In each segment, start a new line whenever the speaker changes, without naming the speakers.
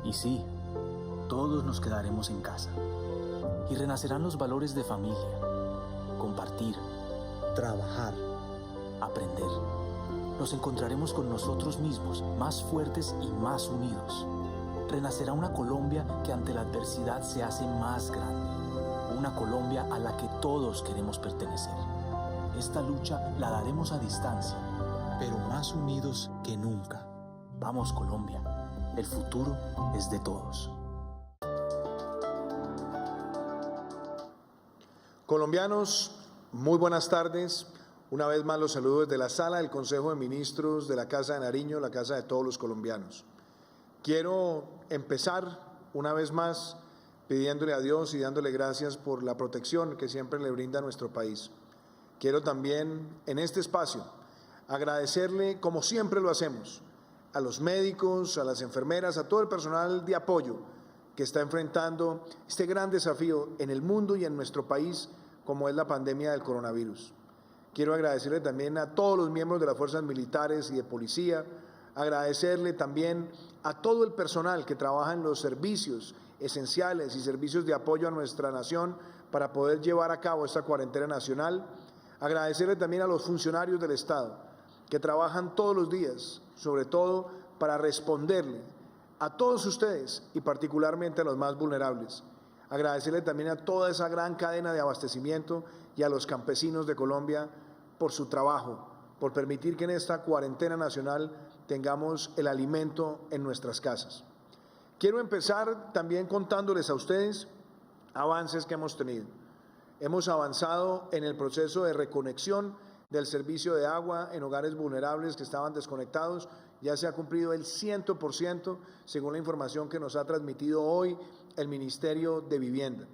Y sí, todos nos quedaremos en casa. Y renacerán los valores de familia, compartir, trabajar, aprender. Nos encontraremos con nosotros mismos, más fuertes y más unidos. Renacerá una Colombia que ante la adversidad se hace más grande. Una Colombia a la que todos queremos pertenecer. Esta lucha la daremos a distancia, pero más unidos que nunca. Vamos, Colombia, el futuro es de todos.
Colombianos, muy buenas tardes. Una vez más los saludo desde la sala del Consejo de Ministros de la Casa de Nariño, la casa de todos los colombianos. Quiero empezar una vez más pidiéndole a Dios y dándole gracias por la protección que siempre le brinda a nuestro país. Quiero también en este espacio agradecerle, como siempre lo hacemos, a los médicos, a las enfermeras, a todo el personal de apoyo que está enfrentando este gran desafío en el mundo y en nuestro país, como es la pandemia del coronavirus. Quiero agradecerle también a todos los miembros de las fuerzas militares y de policía, agradecerle también a todo el personal que trabaja en los servicios esenciales y servicios de apoyo a nuestra nación para poder llevar a cabo esta cuarentena nacional, agradecerle también a los funcionarios del Estado que trabajan todos los días, sobre todo para responderle a todos ustedes y particularmente a los más vulnerables. Agradecerle también a toda esa gran cadena de abastecimiento y a los campesinos de Colombia por su trabajo, por permitir que en esta cuarentena nacional tengamos el alimento en nuestras casas. Quiero empezar también contándoles a ustedes avances que hemos tenido. Hemos avanzado en el proceso de reconexión del servicio de agua en hogares vulnerables que estaban desconectados. Ya se ha cumplido el 100%, según la información que nos ha transmitido hoy el Ministerio de Vivienda.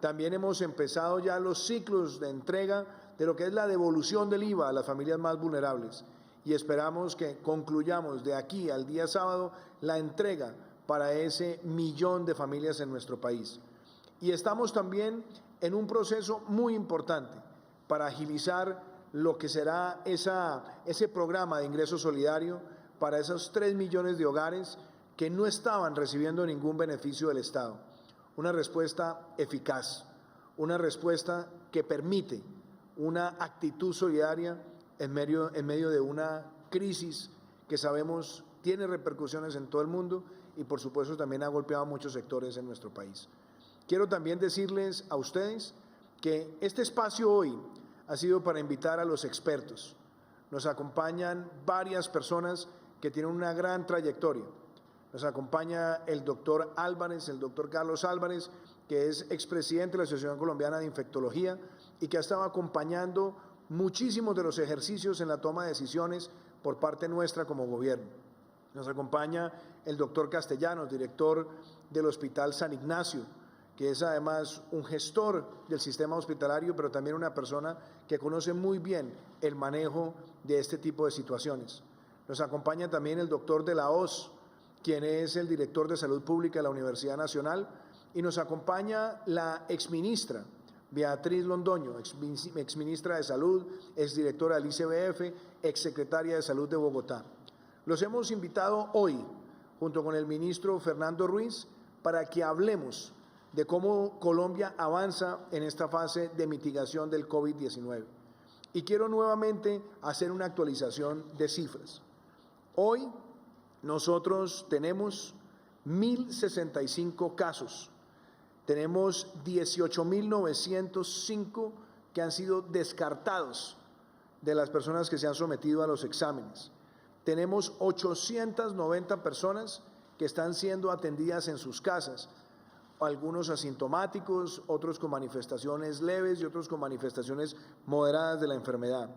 También hemos empezado ya los ciclos de entrega de lo que es la devolución del IVA a las familias más vulnerables y esperamos que concluyamos de aquí al día sábado la entrega para ese 1.000.000 de familias en nuestro país. Y estamos también en un proceso muy importante para agilizar lo que será ese programa de ingreso solidario para esos 3 millones de hogares que no estaban recibiendo ningún beneficio del Estado. Una respuesta eficaz, una respuesta que permite una actitud solidaria en medio de una crisis que sabemos tiene repercusiones en todo el mundo y por supuesto también ha golpeado a muchos sectores en nuestro país. Quiero también decirles a ustedes que este espacio hoy ha sido para invitar a los expertos. Nos acompañan varias personas que tienen una gran trayectoria. Nos acompaña el doctor Álvarez, el doctor Carlos Álvarez, que es expresidente de la Asociación Colombiana de Infectología y que ha estado acompañando muchísimos de los ejercicios en la toma de decisiones por parte nuestra como gobierno. Nos acompaña el doctor Castellanos, director del Hospital San Ignacio, que es además un gestor del sistema hospitalario, pero también una persona que conoce muy bien el manejo de este tipo de situaciones. Nos acompaña también el doctor de la Hoz, quien es el director de Salud Pública de la Universidad Nacional, y nos acompaña la exministra Beatriz Londoño, exministra de Salud, exdirectora del ICBF, exsecretaria de Salud de Bogotá. Los hemos invitado hoy, junto con el ministro Fernando Ruiz, para que hablemos de cómo Colombia avanza en esta fase de mitigación del COVID-19. Y quiero nuevamente hacer una actualización de cifras. Hoy nosotros tenemos 1.065 casos, tenemos 18.905 que han sido descartados de las personas que se han sometido a los exámenes. Tenemos 890 personas que están siendo atendidas en sus casas, algunos asintomáticos, otros con manifestaciones leves y otros con manifestaciones moderadas de la enfermedad.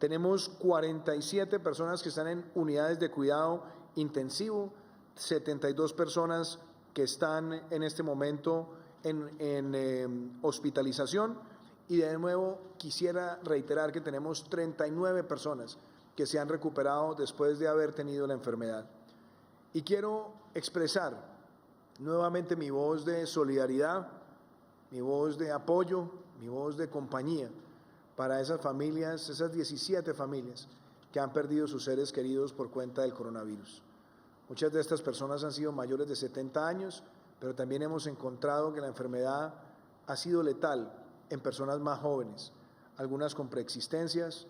Tenemos 47 personas que están en unidades de cuidado intensivo, 72 personas que están en este momento en hospitalización y de nuevo quisiera reiterar que tenemos 39 personas que se han recuperado después de haber tenido la enfermedad. Y quiero expresar nuevamente mi voz de solidaridad, mi voz de apoyo, mi voz de compañía para esas familias, esas 17 familias que han perdido sus seres queridos por cuenta del coronavirus. Muchas de estas personas han sido mayores de 70 años, pero también hemos encontrado que la enfermedad ha sido letal en personas más jóvenes, algunas con preexistencias,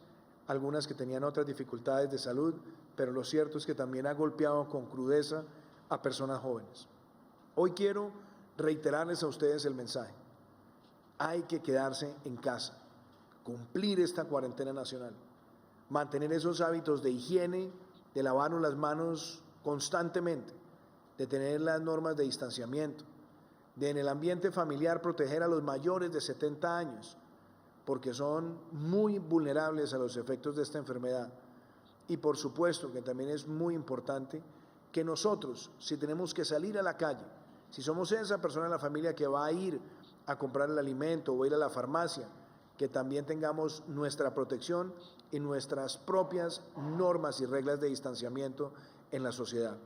algunas que tenían otras dificultades de salud, pero lo cierto es que también ha golpeado con crudeza a personas jóvenes. Hoy quiero reiterarles a ustedes el mensaje. Hay que quedarse en casa, cumplir esta cuarentena nacional, mantener esos hábitos de higiene, de lavarnos las manos constantemente, de tener las normas de distanciamiento, de en el ambiente familiar proteger a los mayores de 70 años, porque son muy vulnerables a los efectos de esta enfermedad. Y por supuesto que también es muy importante que nosotros, si tenemos que salir a la calle, si somos esa persona en la familia que va a ir a comprar el alimento o ir a la farmacia, que también tengamos nuestra protección y nuestras propias normas y reglas de distanciamiento en la sociedad.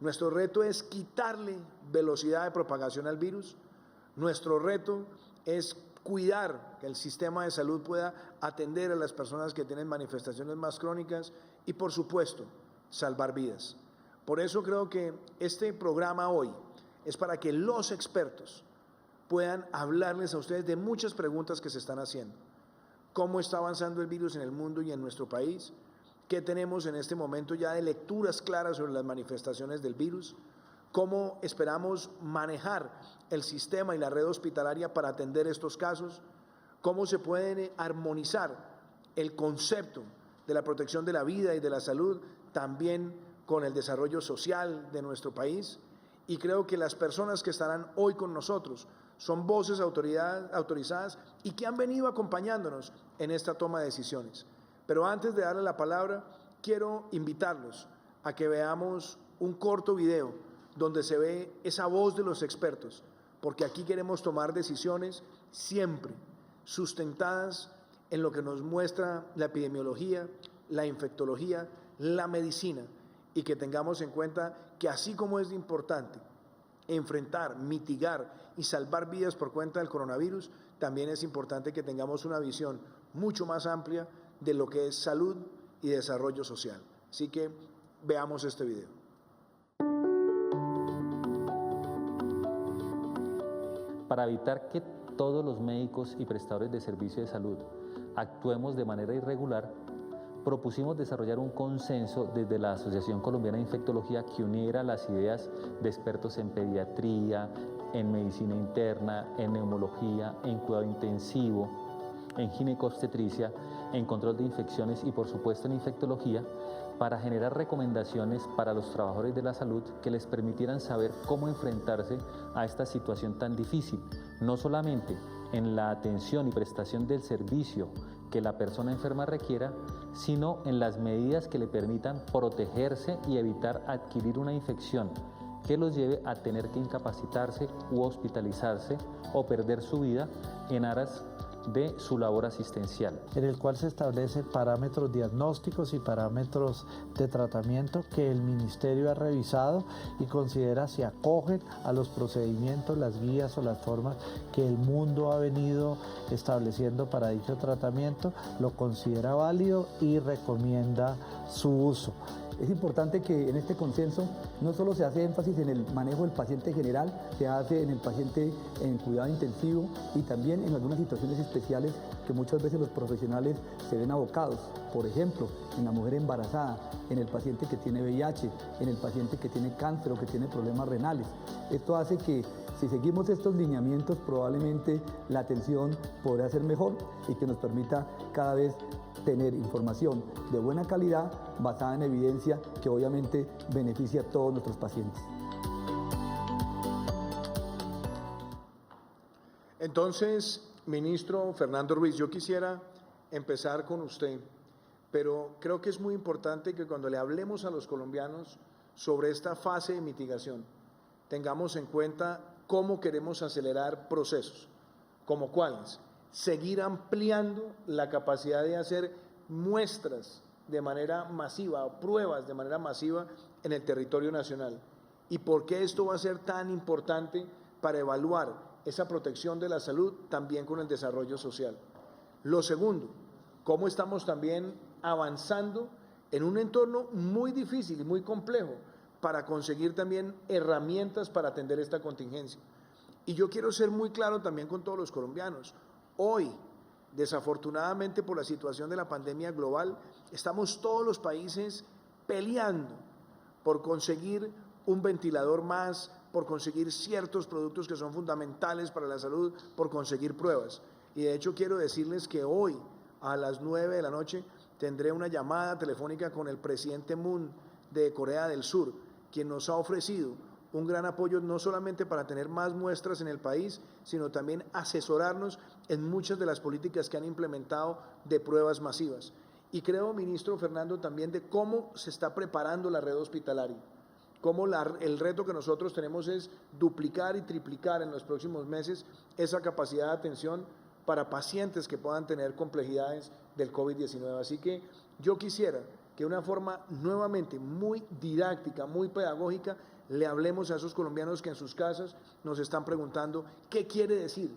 Nuestro reto es quitarle velocidad de propagación al virus. Nuestro reto es cuidar que el sistema de salud pueda atender a las personas que tienen manifestaciones más crónicas y, por supuesto, salvar vidas. Por eso creo que este programa hoy es para que los expertos puedan hablarles a ustedes de muchas preguntas que se están haciendo. ¿Cómo está avanzando el virus en el mundo y en nuestro país? ¿Qué tenemos en este momento ya de lecturas claras sobre las manifestaciones del virus? ¿Cómo esperamos manejar el sistema y la red hospitalaria para atender estos casos? ¿Cómo se puede armonizar el concepto de la protección de la vida y de la salud también con el desarrollo social de nuestro país? Y creo que las personas que estarán hoy con nosotros son voces autorizadas y que han venido acompañándonos en esta toma de decisiones. Pero antes de darle la palabra, quiero invitarlos a que veamos un corto video donde se ve esa voz de los expertos, porque aquí queremos tomar decisiones siempre sustentadas en lo que nos muestra la epidemiología, la infectología, la medicina, y que tengamos en cuenta que así como es importante enfrentar, mitigar y salvar vidas por cuenta del coronavirus, también es importante que tengamos una visión mucho más amplia de lo que es salud y desarrollo social. Así que veamos este video.
Para evitar que todos los médicos y prestadores de servicio de salud actuemos de manera irregular, propusimos desarrollar un consenso desde la Asociación Colombiana de Infectología que uniera las ideas de expertos en pediatría, en medicina interna, en neumología, en cuidado intensivo, en ginecobstetricia, en control de infecciones y por supuesto en infectología, para generar recomendaciones para los trabajadores de la salud que les permitieran saber cómo enfrentarse a esta situación tan difícil, no solamente en la atención y prestación del servicio que la persona enferma requiera, sino en las medidas que le permitan protegerse y evitar adquirir una infección que los lleve a tener que incapacitarse u hospitalizarse o perder su vida en aras de su labor asistencial.
En el cual se establecen parámetros diagnósticos y parámetros de tratamiento que el Ministerio ha revisado y considera si acogen a los procedimientos, las guías o las formas que el mundo ha venido estableciendo para dicho tratamiento, lo considera válido y recomienda su uso.
Es importante que en este consenso no solo se hace énfasis en el manejo del paciente general, se hace en el paciente en cuidado intensivo y también en algunas situaciones especiales que muchas veces los profesionales se ven abocados. Por ejemplo, en la mujer embarazada, en el paciente que tiene VIH, en el paciente que tiene cáncer o que tiene problemas renales. Esto hace que si seguimos estos lineamientos probablemente la atención podrá ser mejor y que nos permita cada vez tener información de buena calidad basada en evidencia que obviamente beneficia a todos nuestros pacientes.
Entonces, ministro Fernando Ruiz, yo quisiera empezar con usted, pero creo que es muy importante que cuando le hablemos a los colombianos sobre esta fase de mitigación, tengamos en cuenta cómo queremos acelerar procesos, como cuáles. Seguir ampliando la capacidad de hacer muestras de manera masiva, pruebas de manera masiva en el territorio nacional. ¿Y por qué esto va a ser tan importante para evaluar esa protección de la salud también con el desarrollo social? Lo segundo, cómo estamos también avanzando en un entorno muy difícil y muy complejo, para conseguir también herramientas para atender esta contingencia. Y yo quiero ser muy claro también con todos los colombianos. Hoy, desafortunadamente por la situación de la pandemia global, estamos todos los países peleando por conseguir un ventilador más, por conseguir ciertos productos que son fundamentales para la salud, por conseguir pruebas. Y de hecho quiero decirles que hoy a las 9 de la noche tendré una llamada telefónica con el presidente Moon de Corea del Sur, quien nos ha ofrecido un gran apoyo no solamente para tener más muestras en el país, sino también asesorarnos en muchas de las políticas que han implementado de pruebas masivas. Y creo, ministro Fernando, también de cómo se está preparando la red hospitalaria, cómo el reto que nosotros tenemos es duplicar y triplicar en los próximos meses esa capacidad de atención para pacientes que puedan tener complejidades del COVID-19. Así que yo quisiera que de una forma nuevamente muy didáctica, muy pedagógica, le hablemos a esos colombianos que en sus casas nos están preguntando qué quiere decir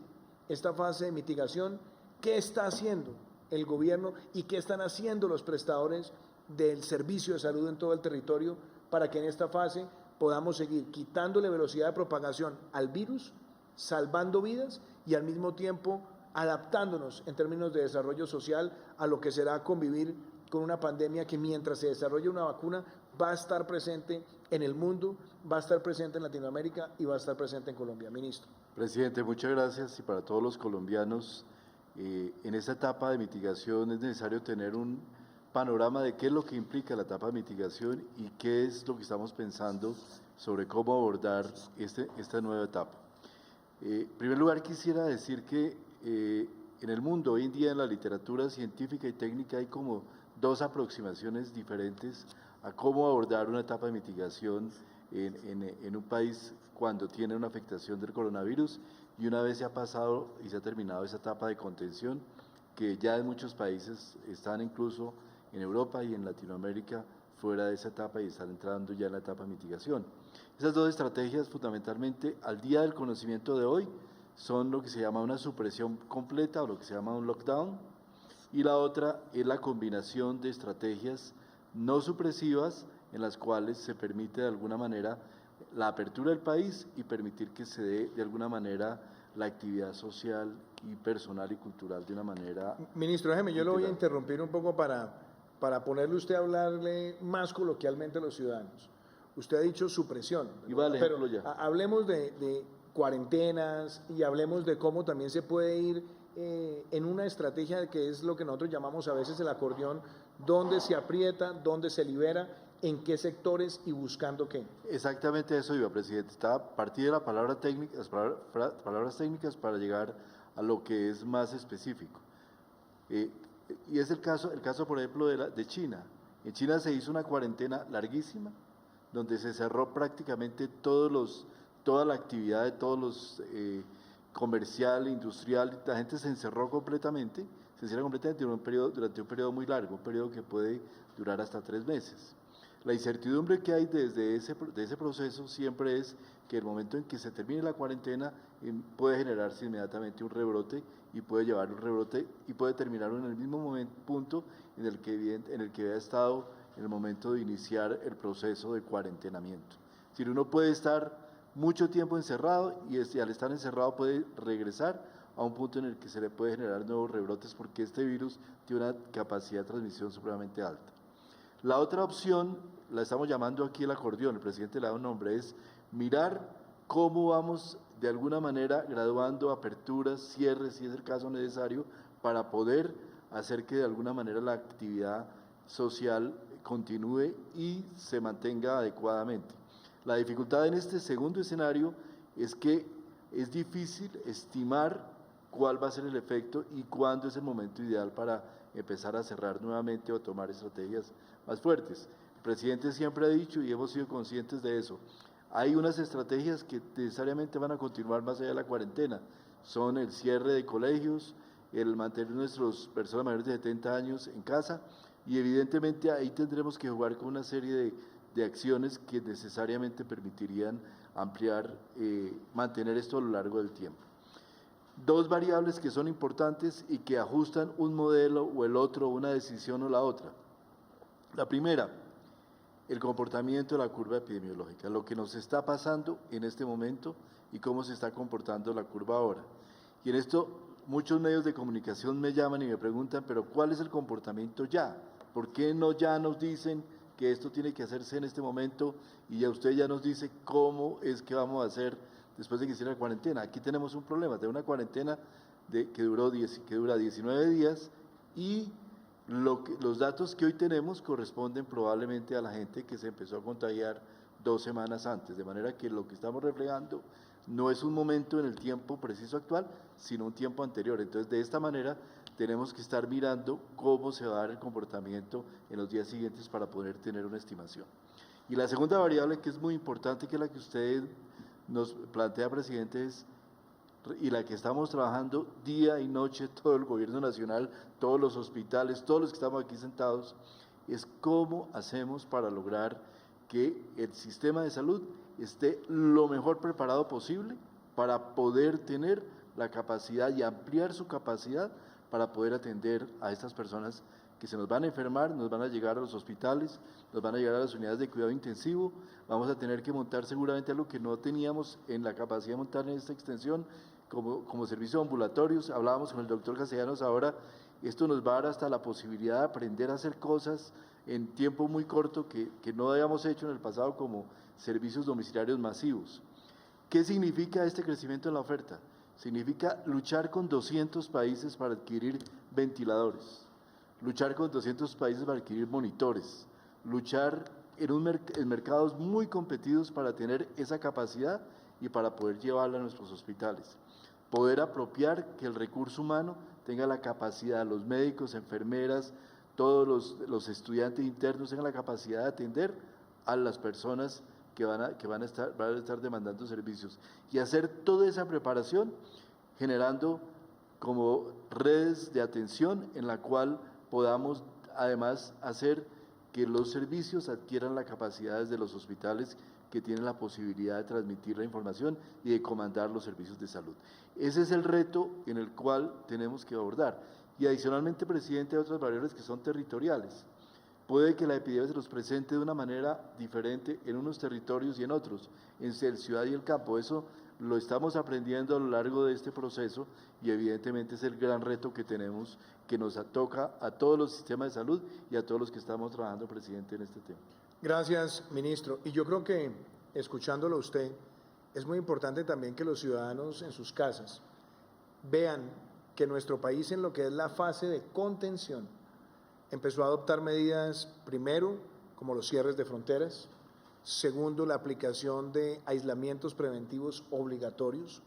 esta fase de mitigación, qué está haciendo el gobierno y qué están haciendo los prestadores del servicio de salud en todo el territorio para que en esta fase podamos seguir quitándole velocidad de propagación al virus, salvando vidas y al mismo tiempo adaptándonos en términos de desarrollo social a lo que será convivir con una pandemia que mientras se desarrolle una vacuna va a estar presente en el mundo, va a estar presente en Latinoamérica y va a estar presente en Colombia. Ministro.
Presidente, muchas gracias. Y para todos los colombianos, en esta etapa de mitigación es necesario tener un panorama de qué es lo que implica la etapa de mitigación y qué es lo que estamos pensando sobre cómo abordar esta nueva etapa. En primer lugar, quisiera decir que en el mundo, hoy en día en la literatura científica y técnica hay como dos aproximaciones diferentes a cómo abordar una etapa de mitigación en un país cuando tiene una afectación del coronavirus y una vez se ha pasado y se ha terminado esa etapa de contención, que ya en muchos países están incluso en Europa y en Latinoamérica fuera de esa etapa y están entrando ya en la etapa de mitigación. Esas dos estrategias fundamentalmente al día del conocimiento de hoy son lo que se llama una supresión completa o lo que se llama un lockdown, y la otra es la combinación de estrategias no supresivas en las cuales se permite de alguna manera la apertura del país y permitir que se dé de alguna manera la actividad social y personal y cultural de una manera…
Ministro, déjeme, yo lo voy a interrumpir un poco para ponerle usted a hablarle más coloquialmente a los ciudadanos. Usted ha dicho supresión,
y vale,
pero
ya.
Hablemos de cuarentenas y hablemos de cómo también se puede ir en una estrategia que es lo que nosotros llamamos a veces el acordeón, donde se aprieta, donde se libera, en qué sectores y buscando qué.
Exactamente eso iba, presidente. Estaba a partir de las palabras técnicas para llegar a lo que es más específico. Y es el caso, por ejemplo, de China. En China se hizo una cuarentena larguísima, donde se cerró prácticamente toda la actividad de todos los comercial, industrial, la gente se encerró completamente, durante un periodo muy largo, un periodo que puede durar hasta 3 meses. La incertidumbre que hay de ese proceso siempre es que el momento en que se termine la cuarentena puede generarse inmediatamente un rebrote y puede llevar un rebrote y puede terminar en el mismo punto en el que había estado en el momento de iniciar el proceso de cuarentenamiento. Es decir, uno puede estar mucho tiempo encerrado y al estar encerrado puede regresar a un punto en el que se le puede generar nuevos rebrotes porque este virus tiene una capacidad de transmisión supremamente alta. La otra opción, la estamos llamando aquí el acordeón, el presidente le da un nombre, es mirar cómo vamos de alguna manera graduando aperturas, cierres, si es el caso necesario, para poder hacer que de alguna manera la actividad social continúe y se mantenga adecuadamente. La dificultad en este segundo escenario es que es difícil estimar cuál va a ser el efecto y cuándo es el momento ideal para empezar a cerrar nuevamente o tomar estrategias más fuertes. El presidente siempre ha dicho y hemos sido conscientes de eso. Hay unas estrategias que necesariamente van a continuar más allá de la cuarentena. Son el cierre de colegios, el mantener nuestras personas mayores de 70 años en casa y evidentemente ahí tendremos que jugar con una serie de acciones que necesariamente permitirían ampliar, mantener esto a lo largo del tiempo. Dos variables que son importantes y que ajustan un modelo o el otro, una decisión o la otra. La primera, el comportamiento de la curva epidemiológica, lo que nos está pasando en este momento y cómo se está comportando la curva ahora. Y en esto muchos medios de comunicación me llaman y me preguntan, pero ¿cuál es el comportamiento ya? ¿Por qué no ya nos dicen que esto tiene que hacerse en este momento y ya usted ya nos dice cómo es que vamos a hacer después de que hiciera la cuarentena? Aquí tenemos un problema, de una cuarentena que dura 19 días y los datos que hoy tenemos corresponden probablemente a la gente que se empezó a contagiar 2 semanas antes, de manera que lo que estamos reflejando no es un momento en el tiempo preciso actual, sino un tiempo anterior. Entonces, de esta manera, tenemos que estar mirando cómo se va a dar el comportamiento en los días siguientes para poder tener una estimación. Y la segunda variable que es muy importante, que es la que usted nos plantea, presidente, y la que estamos trabajando día y noche, todo el gobierno nacional, todos los hospitales, todos los que estamos aquí sentados, es cómo hacemos para lograr que el sistema de salud esté lo mejor preparado posible para poder tener la capacidad y ampliar su capacidad para poder atender a estas personas que se nos van a enfermar, nos van a llegar a los hospitales, nos van a llegar a las unidades de cuidado intensivo, vamos a tener que montar seguramente algo que no teníamos en la capacidad de montar en esta extensión, como servicios ambulatorios. Hablábamos con el doctor Castellanos ahora, esto nos va a dar hasta la posibilidad de aprender a hacer cosas en tiempo muy corto que no habíamos hecho en el pasado, como servicios domiciliarios masivos. ¿Qué significa este crecimiento en la oferta? Significa luchar con 200 países para adquirir ventiladores, luchar con 200 países para adquirir monitores, luchar en mercados muy competidos para tener esa capacidad y para poder llevarla a nuestros hospitales. Poder apropiar que el recurso humano tenga la capacidad, los médicos, enfermeras, todos los estudiantes internos tengan la capacidad de atender a las personas que van a estar demandando servicios, y hacer toda esa preparación generando como redes de atención en la cual podamos además hacer que los servicios adquieran la capacidad desde los hospitales, que tienen la posibilidad de transmitir la información y de comandar los servicios de salud. Ese es el reto en el cual tenemos que abordar. Y adicionalmente, presidente, hay otras variables que son territoriales. Puede que la epidemia se nos presente de una manera diferente en unos territorios y en otros, en el ciudad y el campo. Eso lo estamos aprendiendo a lo largo de este proceso y evidentemente es el gran reto que tenemos, que nos toca a todos los sistemas de salud y a todos los que estamos trabajando, presidente, en este tema.
Gracias, ministro. Y yo creo que, escuchándolo a usted, es muy importante también que los ciudadanos en sus casas vean que nuestro país, en lo que es la fase de contención, empezó a adoptar medidas, primero, como los cierres de fronteras; segundo, la aplicación de aislamientos preventivos obligatorios,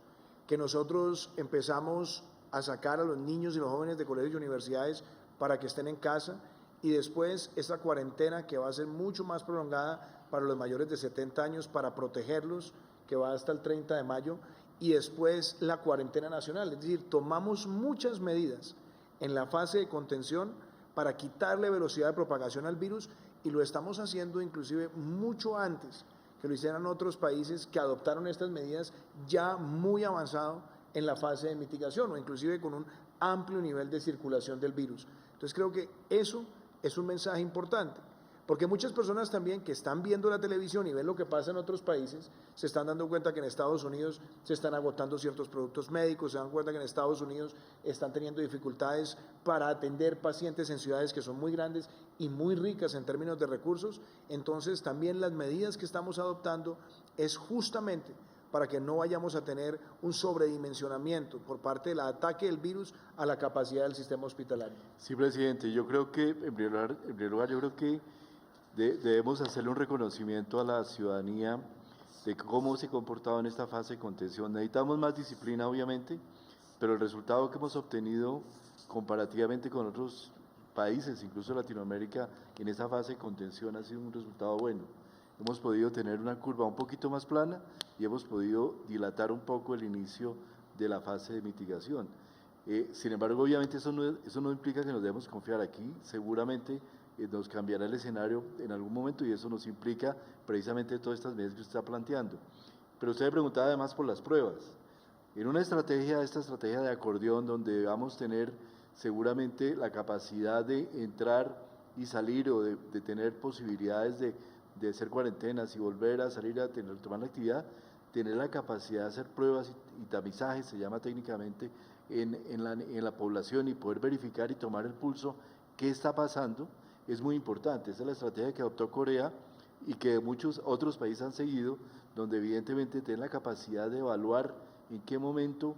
que nosotros empezamos a sacar a los niños y los jóvenes de colegios y universidades para que estén en casa, y después esta cuarentena que va a ser mucho más prolongada para los mayores de 70 años para protegerlos, que va hasta el 30 de mayo, y después la cuarentena nacional. Es decir, tomamos muchas medidas en la fase de contención para quitarle velocidad de propagación al virus, y lo estamos haciendo inclusive mucho antes que lo hicieran otros países que adoptaron estas medidas ya muy avanzado en la fase de mitigación, o inclusive con un amplio nivel de circulación del virus. Entonces creo que eso es un mensaje importante, porque muchas personas también que están viendo la televisión y ven lo que pasa en otros países, se están dando cuenta que en Estados Unidos se están agotando ciertos productos médicos, se dan cuenta que en Estados Unidos están teniendo dificultades para atender pacientes en ciudades que son muy grandes y muy ricas en términos de recursos. Entonces también las medidas que estamos adoptando es justamente para que no vayamos a tener un sobredimensionamiento por parte del ataque del virus a la capacidad del sistema hospitalario.
Sí, presidente, yo creo que, en primer lugar, yo creo que debemos hacerle un reconocimiento a la ciudadanía de cómo se ha comportado en esta fase de contención. Necesitamos más disciplina, obviamente, pero el resultado que hemos obtenido comparativamente con otros países, incluso Latinoamérica, en esta fase de contención ha sido un resultado bueno. Hemos podido tener una curva un poquito más plana y hemos podido dilatar un poco el inicio de la fase de mitigación. Sin embargo, obviamente eso no implica que nos debemos confiar aquí. Seguramente nos cambiará el escenario en algún momento, y eso nos implica precisamente todas estas medidas que usted está planteando. Pero usted me preguntaba además por las pruebas. En una estrategia, esta estrategia de acordeón, donde vamos a tener seguramente la capacidad de entrar y salir, o de tener posibilidades de de hacer cuarentenas y volver a salir a tomar la actividad, tener la capacidad de hacer pruebas y tamizajes, se llama técnicamente, en la población y poder verificar y tomar el pulso qué está pasando, es muy importante. Esa es la estrategia que adoptó Corea y que muchos otros países han seguido, donde evidentemente tener la capacidad de evaluar en qué momento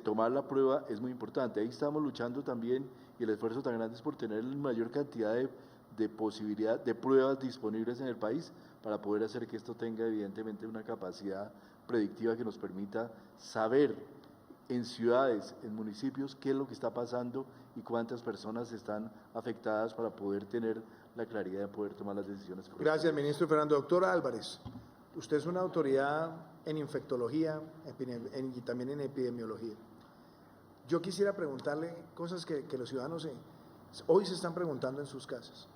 tomar la prueba es muy importante. Ahí estamos luchando también, y el esfuerzo tan grande es por tener la mayor cantidad de posibilidad de pruebas disponibles en el país para poder hacer que esto tenga evidentemente una capacidad predictiva que nos permita saber en ciudades, en municipios, qué es lo que está pasando y cuántas personas están afectadas para poder tener la claridad de poder tomar las decisiones correctas.
Gracias, ministro Fernando. Doctora Álvarez, usted es una autoridad en infectología y también en epidemiología. Yo quisiera preguntarle cosas que los ciudadanos hoy se están preguntando en sus casas.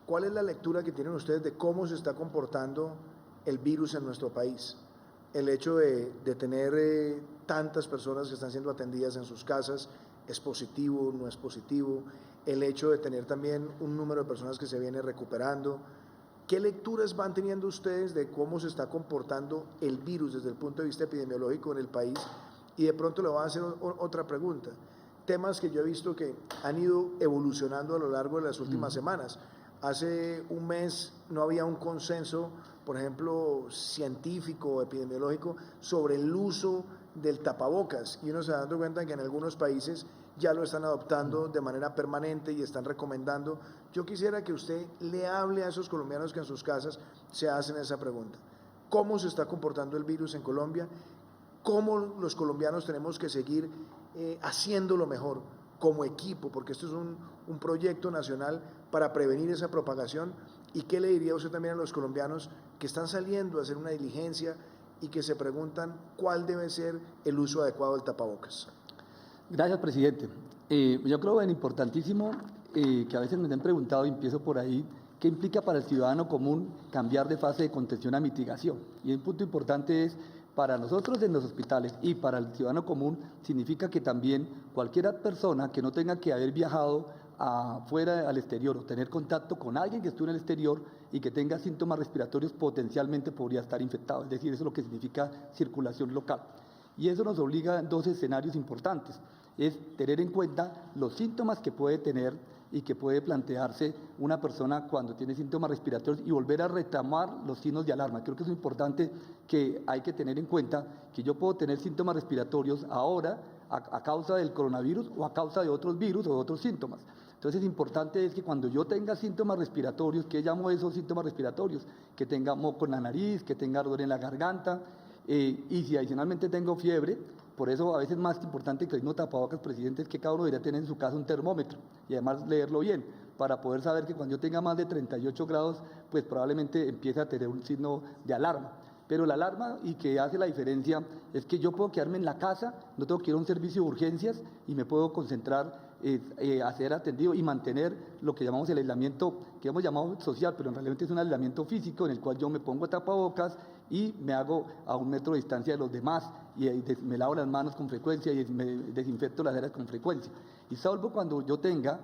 ¿Cuál es la lectura que tienen ustedes de cómo se está comportando el virus en nuestro país? El hecho de tener tantas personas que están siendo atendidas en sus casas, ¿es positivo, no es positivo? El hecho de tener también un número de personas que se viene recuperando. ¿Qué lecturas van teniendo ustedes de cómo se está comportando el virus desde el punto de vista epidemiológico en el país? Y de pronto le voy a hacer otra pregunta. Temas que yo he visto que han ido evolucionando a lo largo de las últimas semanas. Hace un mes no había un consenso, por ejemplo, científico o epidemiológico sobre el uso del tapabocas, y uno se da dando cuenta que en algunos países ya lo están adoptando de manera permanente y están recomendando. Yo quisiera que usted le hable a esos colombianos que en sus casas se hacen esa pregunta. ¿Cómo se está comportando el virus en Colombia? ¿Cómo los colombianos tenemos que seguir haciéndolo mejor como equipo? Porque esto es un proyecto nacional para prevenir esa propagación. ¿Y qué le diría usted también a los colombianos que están saliendo a hacer una diligencia y que se preguntan cuál debe ser el uso adecuado del tapabocas?
Gracias, presidente. Yo creo que es importantísimo que a veces me han preguntado, y empiezo por ahí, ¿qué implica para el ciudadano común cambiar de fase de contención a mitigación? Y un punto importante es, para nosotros en los hospitales y para el ciudadano común, significa que también cualquier persona que no tenga que haber viajado afuera al exterior o tener contacto con alguien que estuvo en el exterior y que tenga síntomas respiratorios potencialmente podría estar infectado. Es decir, eso es lo que significa circulación local. Y eso nos obliga a dos escenarios importantes. Es tener en cuenta los síntomas que puede tener y que puede plantearse una persona cuando tiene síntomas respiratorios y volver a retomar los signos de alarma. Creo que es importante que hay que tener en cuenta que yo puedo tener síntomas respiratorios ahora a causa del coronavirus o a causa de otros virus o de otros síntomas. Entonces, es importante es que cuando yo tenga síntomas respiratorios, ¿qué llamo esos síntomas respiratorios? Que tenga moco en la nariz, que tenga ardor en la garganta, y si adicionalmente tengo fiebre. Por eso a veces más importante que el mismo tapabocas, presidente, es que cada uno debería tener en su casa un termómetro y además leerlo bien para poder saber que cuando yo tenga más de 38 grados, pues probablemente empiece a tener un signo de alarma. Pero la alarma y que hace la diferencia es que yo puedo quedarme en la casa, no tengo que ir a un servicio de urgencias y me puedo concentrar a ser atendido y mantener lo que llamamos el aislamiento, que hemos llamado social, pero en realidad es un aislamiento físico en el cual yo me pongo tapabocas y me hago a 1 metro de distancia de los demás y me lavo las manos con frecuencia y me desinfecto las áreas con frecuencia. Y salvo cuando yo tenga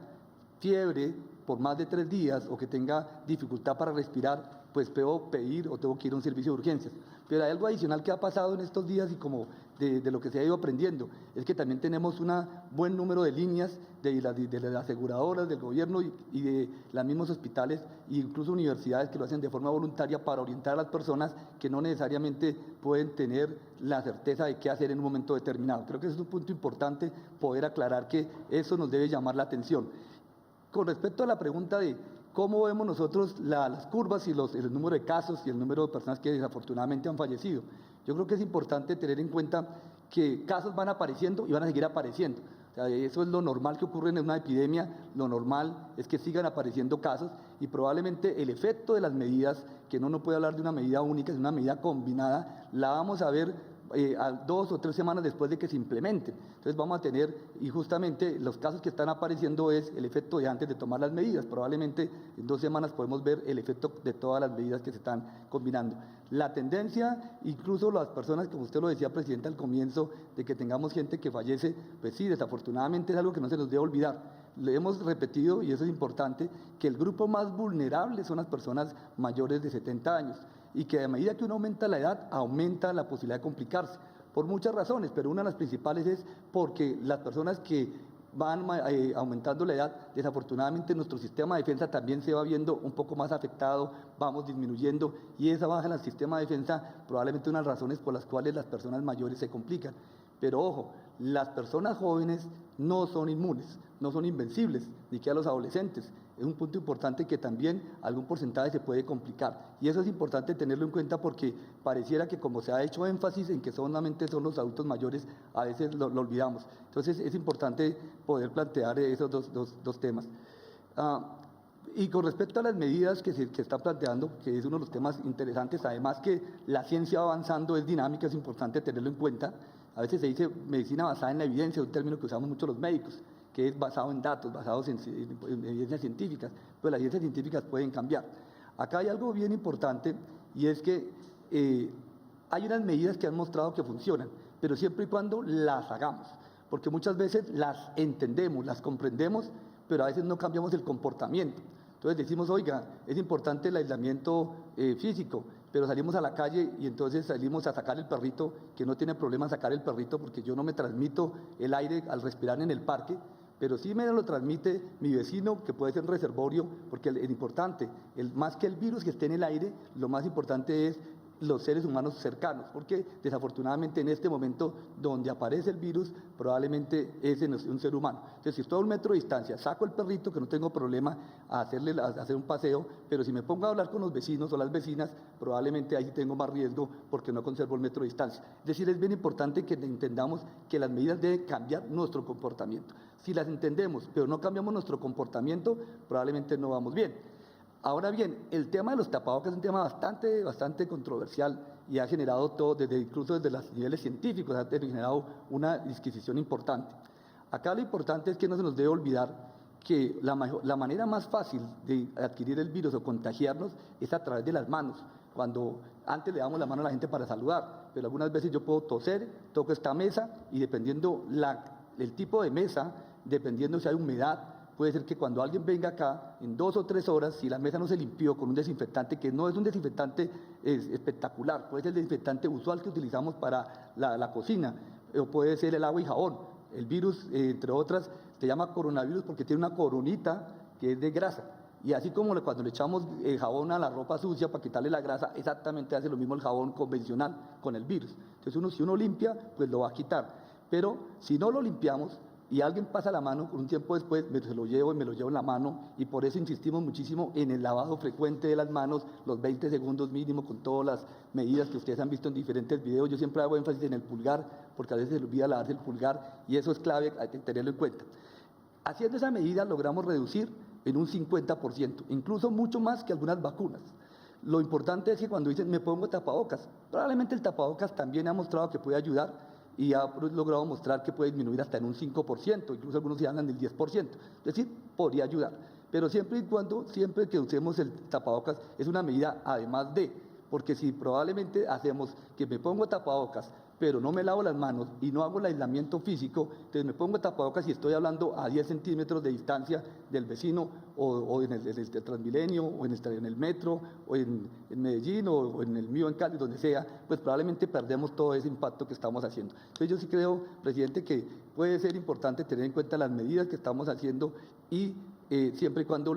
fiebre por más de 3 días o que tenga dificultad para respirar, pues puedo pedir o tengo que ir a un servicio de urgencias. Pero hay algo adicional que ha pasado en estos días y como de lo que se ha ido aprendiendo, es que también tenemos un buen número de líneas de las aseguradoras, del gobierno y de los mismos hospitales e incluso universidades que lo hacen de forma voluntaria para orientar a las personas que no necesariamente pueden tener la certeza de qué hacer en un momento determinado. Creo que ese es un punto importante poder aclarar que eso nos debe llamar la atención. Con respecto a la pregunta de cómo vemos nosotros las curvas y el número de casos y el número de personas que desafortunadamente han fallecido, yo creo que es importante tener en cuenta que casos van apareciendo y van a seguir apareciendo. O sea, eso es lo normal que ocurre en una epidemia, lo normal es que sigan apareciendo casos y probablemente el efecto de las medidas, que no puede hablar de una medida única, es una medida combinada, la vamos a ver a 2 o 3 semanas después de que se implementen. Entonces vamos a tener, y justamente los casos que están apareciendo es el efecto de antes de tomar las medidas. Probablemente en 2 semanas podemos ver el efecto de todas las medidas que se están combinando. La tendencia, incluso las personas, como usted lo decía, presidente, al comienzo, de que tengamos gente que fallece, pues sí, desafortunadamente es algo que no se nos debe olvidar. Le hemos repetido, y eso es importante, que el grupo más vulnerable son las personas mayores de 70 años y que a medida que uno aumenta la edad, aumenta la posibilidad de complicarse, por muchas razones, pero una de las principales es porque las personas que van aumentando la edad, desafortunadamente nuestro sistema de defensa también se va viendo un poco más afectado, vamos disminuyendo, y esa baja en el sistema de defensa probablemente una de las razones por las cuales las personas mayores se complican. Pero ojo, las personas jóvenes no son inmunes, no son invencibles, ni que a los adolescentes. Es un punto importante que también algún porcentaje se puede complicar. Y eso es importante tenerlo en cuenta porque pareciera que como se ha hecho énfasis en que solamente son los adultos mayores, a veces lo olvidamos. Entonces es importante poder plantear esos dos temas. Y con respecto a las medidas que están planteando, que es uno de los temas interesantes, además que la ciencia va avanzando, es dinámica, es importante tenerlo en cuenta. A veces se dice medicina basada en la evidencia, un término que usamos mucho los médicos, que es basado en datos, basados en evidencias científicas, pero las evidencias científicas pueden cambiar. Acá hay algo bien importante y es que hay unas medidas que han mostrado que funcionan, pero siempre y cuando las hagamos, porque muchas veces las entendemos, las comprendemos, pero a veces no cambiamos el comportamiento. Entonces decimos, oiga, es importante el aislamiento físico, pero salimos a la calle y entonces salimos a sacar el perrito, que no tiene problema sacar el perrito porque yo no me transmito el aire al respirar en el parque, pero sí me lo transmite mi vecino, que puede ser un reservorio, porque es importante, más que el virus que esté en el aire, lo más importante es los seres humanos cercanos, porque desafortunadamente en este momento donde aparece el virus probablemente es en un ser humano. Entonces, si estoy a 1 metro de distancia, saco el perrito, que no tengo problema a hacer un paseo, pero si me pongo a hablar con los vecinos o las vecinas, probablemente ahí tengo más riesgo porque no conservo el metro de distancia. Es decir, es bien importante que entendamos que las medidas deben cambiar nuestro comportamiento. Si las entendemos, pero no cambiamos nuestro comportamiento, probablemente no vamos bien. Ahora bien, el tema de los tapabocas es un tema bastante controversial y ha generado todo, incluso desde los niveles científicos, ha generado una disquisición importante. Acá lo importante es que no se nos debe olvidar que la manera más fácil de adquirir el virus o contagiarnos es a través de las manos. Cuando antes le damos la mano a la gente para saludar, pero algunas veces yo puedo toser, toco esta mesa y dependiendo el tipo de mesa, dependiendo si hay humedad, puede ser que cuando alguien venga acá, en 2 o 3 horas, si la mesa no se limpió con un desinfectante, que no es un desinfectante espectacular, puede ser el desinfectante usual que utilizamos para la cocina, o puede ser el agua y jabón. El virus, entre otras, se llama coronavirus porque tiene una coronita que es de grasa. Y así como cuando le echamos jabón a la ropa sucia para quitarle la grasa, exactamente hace lo mismo el jabón convencional con el virus. Entonces si uno limpia, pues lo va a quitar. Pero si no lo limpiamos, y alguien pasa la mano, un tiempo después se lo llevo y me lo llevo en la mano, y por eso insistimos muchísimo en el lavado frecuente de las manos, los 20 segundos mínimo, con todas las medidas que ustedes han visto en diferentes videos. Yo siempre hago énfasis en el pulgar, porque a veces se le olvida lavarse el pulgar, y eso es clave, hay que tenerlo en cuenta. Haciendo esa medida logramos reducir en un 50%, incluso mucho más que algunas vacunas. Lo importante es que cuando dicen me pongo tapabocas, probablemente el tapabocas también ha mostrado que puede ayudar, y ha logrado mostrar que puede disminuir hasta en un 5%, incluso algunos ya hablan del 10%, es decir, podría ayudar. Pero siempre que usemos el tapabocas, es una medida además de, porque si probablemente hacemos que me pongo tapabocas, pero no me lavo las manos y no hago el aislamiento físico, entonces me pongo tapabocas y estoy hablando a 10 centímetros de distancia del vecino, o en el Transmilenio, o en el metro, o en Medellín, o en el mío en Cali, donde sea, pues probablemente perdemos todo ese impacto que estamos haciendo. Entonces yo sí creo, presidente, que puede ser importante tener en cuenta las medidas que estamos haciendo y siempre y cuando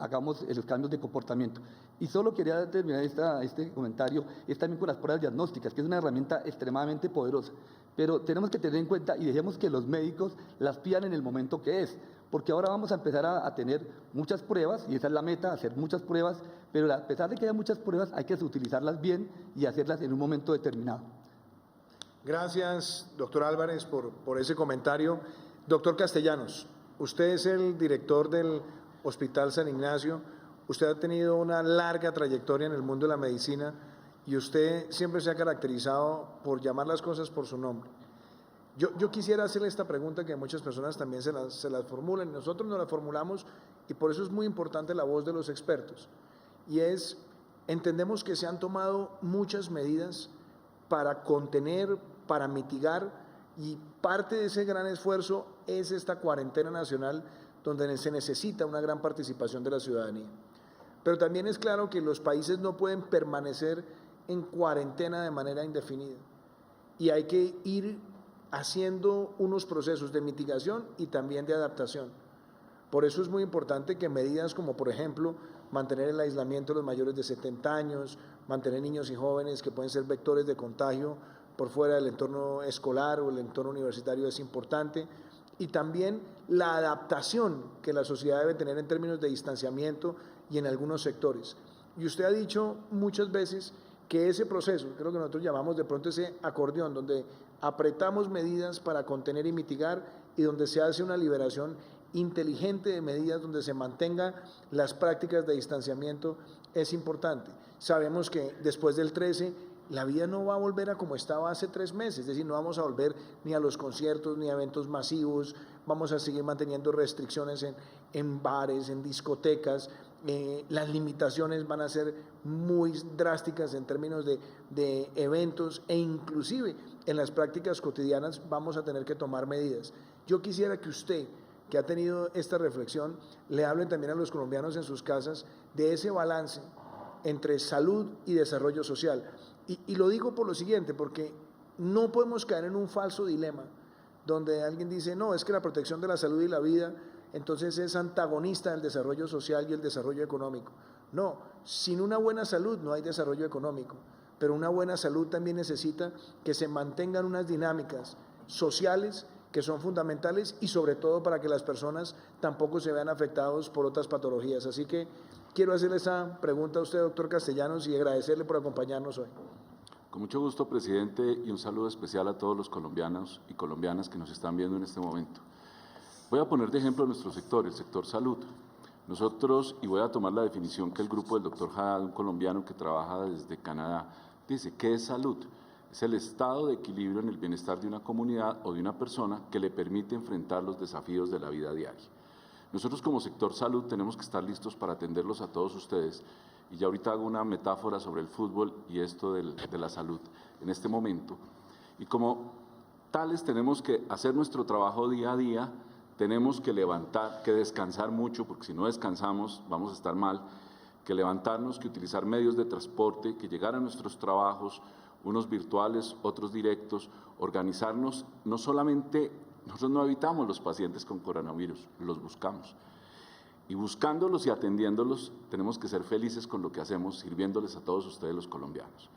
hagamos los cambios de comportamiento. Y solo quería terminar este comentario, es también con las pruebas diagnósticas, que es una herramienta extremadamente poderosa, pero tenemos que tener en cuenta y dejemos que los médicos las pidan en el momento que es, porque ahora vamos a empezar a tener muchas pruebas, y esa es la meta, hacer muchas pruebas, pero a pesar de que haya muchas pruebas, hay que utilizarlas bien y hacerlas en un momento determinado.
Gracias, doctor Álvarez, por ese comentario. Doctor Castellanos, usted es el director del Hospital San Ignacio, usted ha tenido una larga trayectoria en el mundo de la medicina y usted siempre se ha caracterizado por llamar las cosas por su nombre. Yo quisiera hacerle esta pregunta que muchas personas también se las formulan, nosotros nos la formulamos y por eso es muy importante la voz de los expertos. Y es, entendemos que se han tomado muchas medidas para contener, para mitigar Y parte de ese gran esfuerzo es esta cuarentena nacional donde se necesita una gran participación de la ciudadanía. Pero también es claro que los países no pueden permanecer en cuarentena de manera indefinida y hay que ir haciendo unos procesos de mitigación y también de adaptación. Por eso es muy importante que medidas como, por ejemplo, mantener el aislamiento de los mayores de 70 años, mantener niños y jóvenes que pueden ser vectores de contagio por fuera del entorno escolar o el entorno universitario es importante, y también la adaptación que la sociedad debe tener en términos de distanciamiento y en algunos sectores. Y usted ha dicho muchas veces que ese proceso, creo que nosotros llamamos de pronto ese acordeón, donde apretamos medidas para contener y mitigar y donde se hace una liberación inteligente de medidas donde se mantengan las prácticas de distanciamiento, es importante. Sabemos que después del 13 la vida no va a volver a como estaba hace 3 meses, es decir, no vamos a volver ni a los conciertos ni a eventos masivos, vamos a seguir manteniendo restricciones en bares, en discotecas, las limitaciones van a ser muy drásticas en términos de eventos e inclusive en las prácticas cotidianas vamos a tener que tomar medidas. Yo quisiera que usted, que ha tenido esta reflexión, le hable también a los colombianos en sus casas de ese balance entre salud y desarrollo social. Y lo digo por lo siguiente, porque no podemos caer en un falso dilema donde alguien dice, no, es que la protección de la salud y la vida entonces es antagonista del desarrollo social y el desarrollo económico. No, sin una buena salud no hay desarrollo económico, pero una buena salud también necesita que se mantengan unas dinámicas sociales que son fundamentales y sobre todo para que las personas tampoco se vean afectados por otras patologías. Así que quiero hacerle esa pregunta a usted, doctor Castellanos, y agradecerle por acompañarnos hoy.
Con mucho gusto, presidente, y un saludo especial a todos los colombianos y colombianas que nos están viendo en este momento. Voy a poner de ejemplo nuestro sector, el sector salud. Nosotros, y voy a tomar la definición que el grupo del doctor Haddad, un colombiano que trabaja desde Canadá, dice, ¿qué es salud? Es el estado de equilibrio en el bienestar de una comunidad o de una persona que le permite enfrentar los desafíos de la vida diaria. Nosotros como sector salud tenemos que estar listos para atenderlos a todos ustedes y ya ahorita hago una metáfora sobre el fútbol y esto de la salud en este momento. Y como tales tenemos que hacer nuestro trabajo día a día, tenemos que levantar, que descansar mucho, porque si no descansamos vamos a estar mal, que levantarnos, que utilizar medios de transporte, que llegar a nuestros trabajos, unos virtuales, otros directos, organizarnos, no solamente, nosotros no evitamos los pacientes con coronavirus, los buscamos. Y buscándolos y atendiéndolos, tenemos que ser felices con lo que hacemos, sirviéndoles a todos ustedes los colombianos.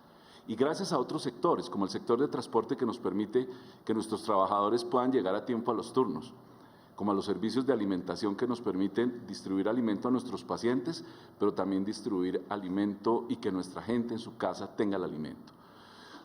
Y gracias a otros sectores, como el sector de transporte que nos permite que nuestros trabajadores puedan llegar a tiempo a los turnos, como a los servicios de alimentación que nos permiten distribuir alimento a nuestros pacientes, pero también distribuir alimento y que nuestra gente en su casa tenga el alimento.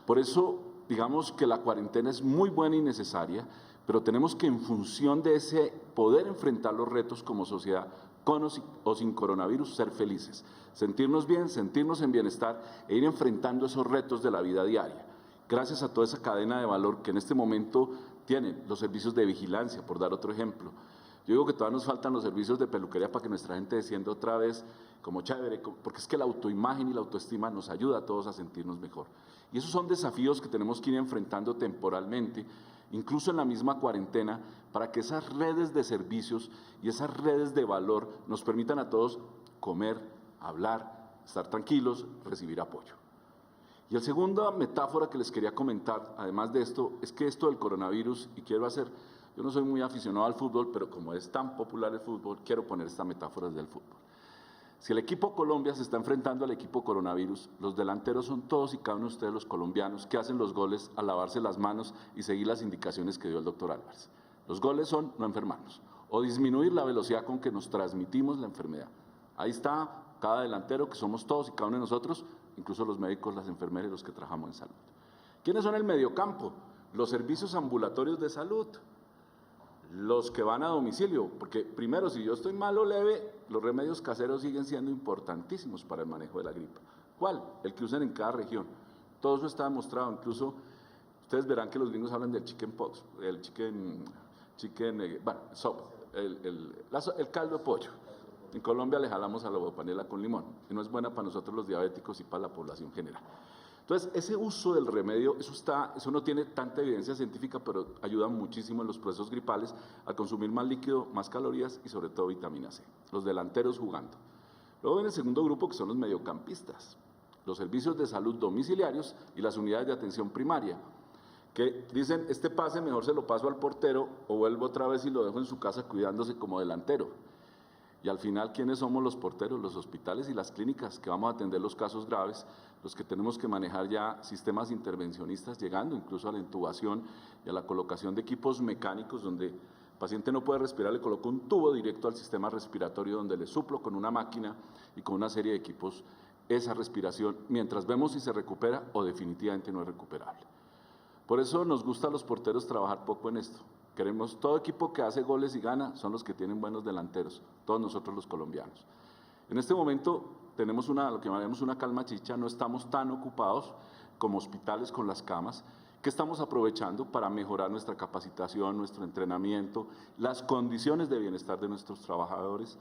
Por eso, digamos que la cuarentena es muy buena y necesaria, pero tenemos que en función de ese poder enfrentar los retos como sociedad, con o sin coronavirus, ser felices, sentirnos bien, sentirnos en bienestar e ir enfrentando esos retos de la vida diaria. Gracias a toda esa cadena de valor que en este momento tienen los servicios de vigilancia, por dar otro ejemplo. Yo digo que todavía nos faltan los servicios de peluquería para que nuestra gente descienda otra vez como chévere, porque es que la autoimagen y la autoestima nos ayuda a todos a sentirnos mejor. Y esos son desafíos que tenemos que ir enfrentando temporalmente, incluso en la misma cuarentena, para que esas redes de servicios y esas redes de valor nos permitan a todos comer, hablar, estar tranquilos, recibir apoyo. Y la segunda metáfora que les quería comentar, además de esto, es que esto del coronavirus, y quiero hacer, yo no soy muy aficionado al fútbol, pero como es tan popular el fútbol, quiero poner esta metáfora del fútbol. Si el equipo Colombia se está enfrentando al equipo coronavirus, los delanteros son todos y cada uno de ustedes los colombianos que hacen los goles al lavarse las manos y seguir las indicaciones que dio el doctor Álvarez. Los goles son no enfermarnos o disminuir la velocidad con que nos transmitimos la enfermedad. Ahí está cada delantero, que somos todos y cada uno de nosotros, incluso los médicos, las enfermeras y los que trabajamos en salud. ¿Quiénes son el mediocampo? Los servicios ambulatorios de salud, los que van a domicilio, porque primero, si yo estoy mal o leve, los remedios caseros siguen siendo importantísimos para el manejo de la gripa. ¿Cuál? El que usan en cada región. Todo eso está demostrado, incluso ustedes verán que los gringos hablan del chickenpox, el el caldo de pollo. En Colombia le jalamos a la bopanela con limón, y no es buena para nosotros los diabéticos y para la población general. Entonces, ese uso del remedio, eso no tiene tanta evidencia científica, pero ayuda muchísimo en los procesos gripales a consumir más líquido, más calorías y sobre todo vitamina C. Los delanteros jugando. Luego viene el segundo grupo, que son los mediocampistas, los servicios de salud domiciliarios y las unidades de atención primaria, que dicen, este pase mejor se lo paso al portero o vuelvo otra vez y lo dejo en su casa cuidándose como delantero. Y al final, ¿quiénes somos los porteros? Los hospitales y las clínicas que vamos a atender los casos graves, los que tenemos que manejar ya sistemas intervencionistas, llegando incluso a la intubación y a la colocación de equipos mecánicos donde el paciente no puede respirar, le coloco un tubo directo al sistema respiratorio donde le suplo con una máquina y con una serie de equipos esa respiración, mientras vemos si se recupera o definitivamente no es recuperable. Por eso nos gusta a los porteros trabajar poco en esto. Queremos, todo equipo que hace goles y gana son los que tienen buenos delanteros, todos nosotros los colombianos. En este momento tenemos lo que llamamos una calma chicha, no estamos tan ocupados como hospitales con las camas, que estamos aprovechando para mejorar nuestra capacitación, nuestro entrenamiento, las condiciones de bienestar de nuestros trabajadores,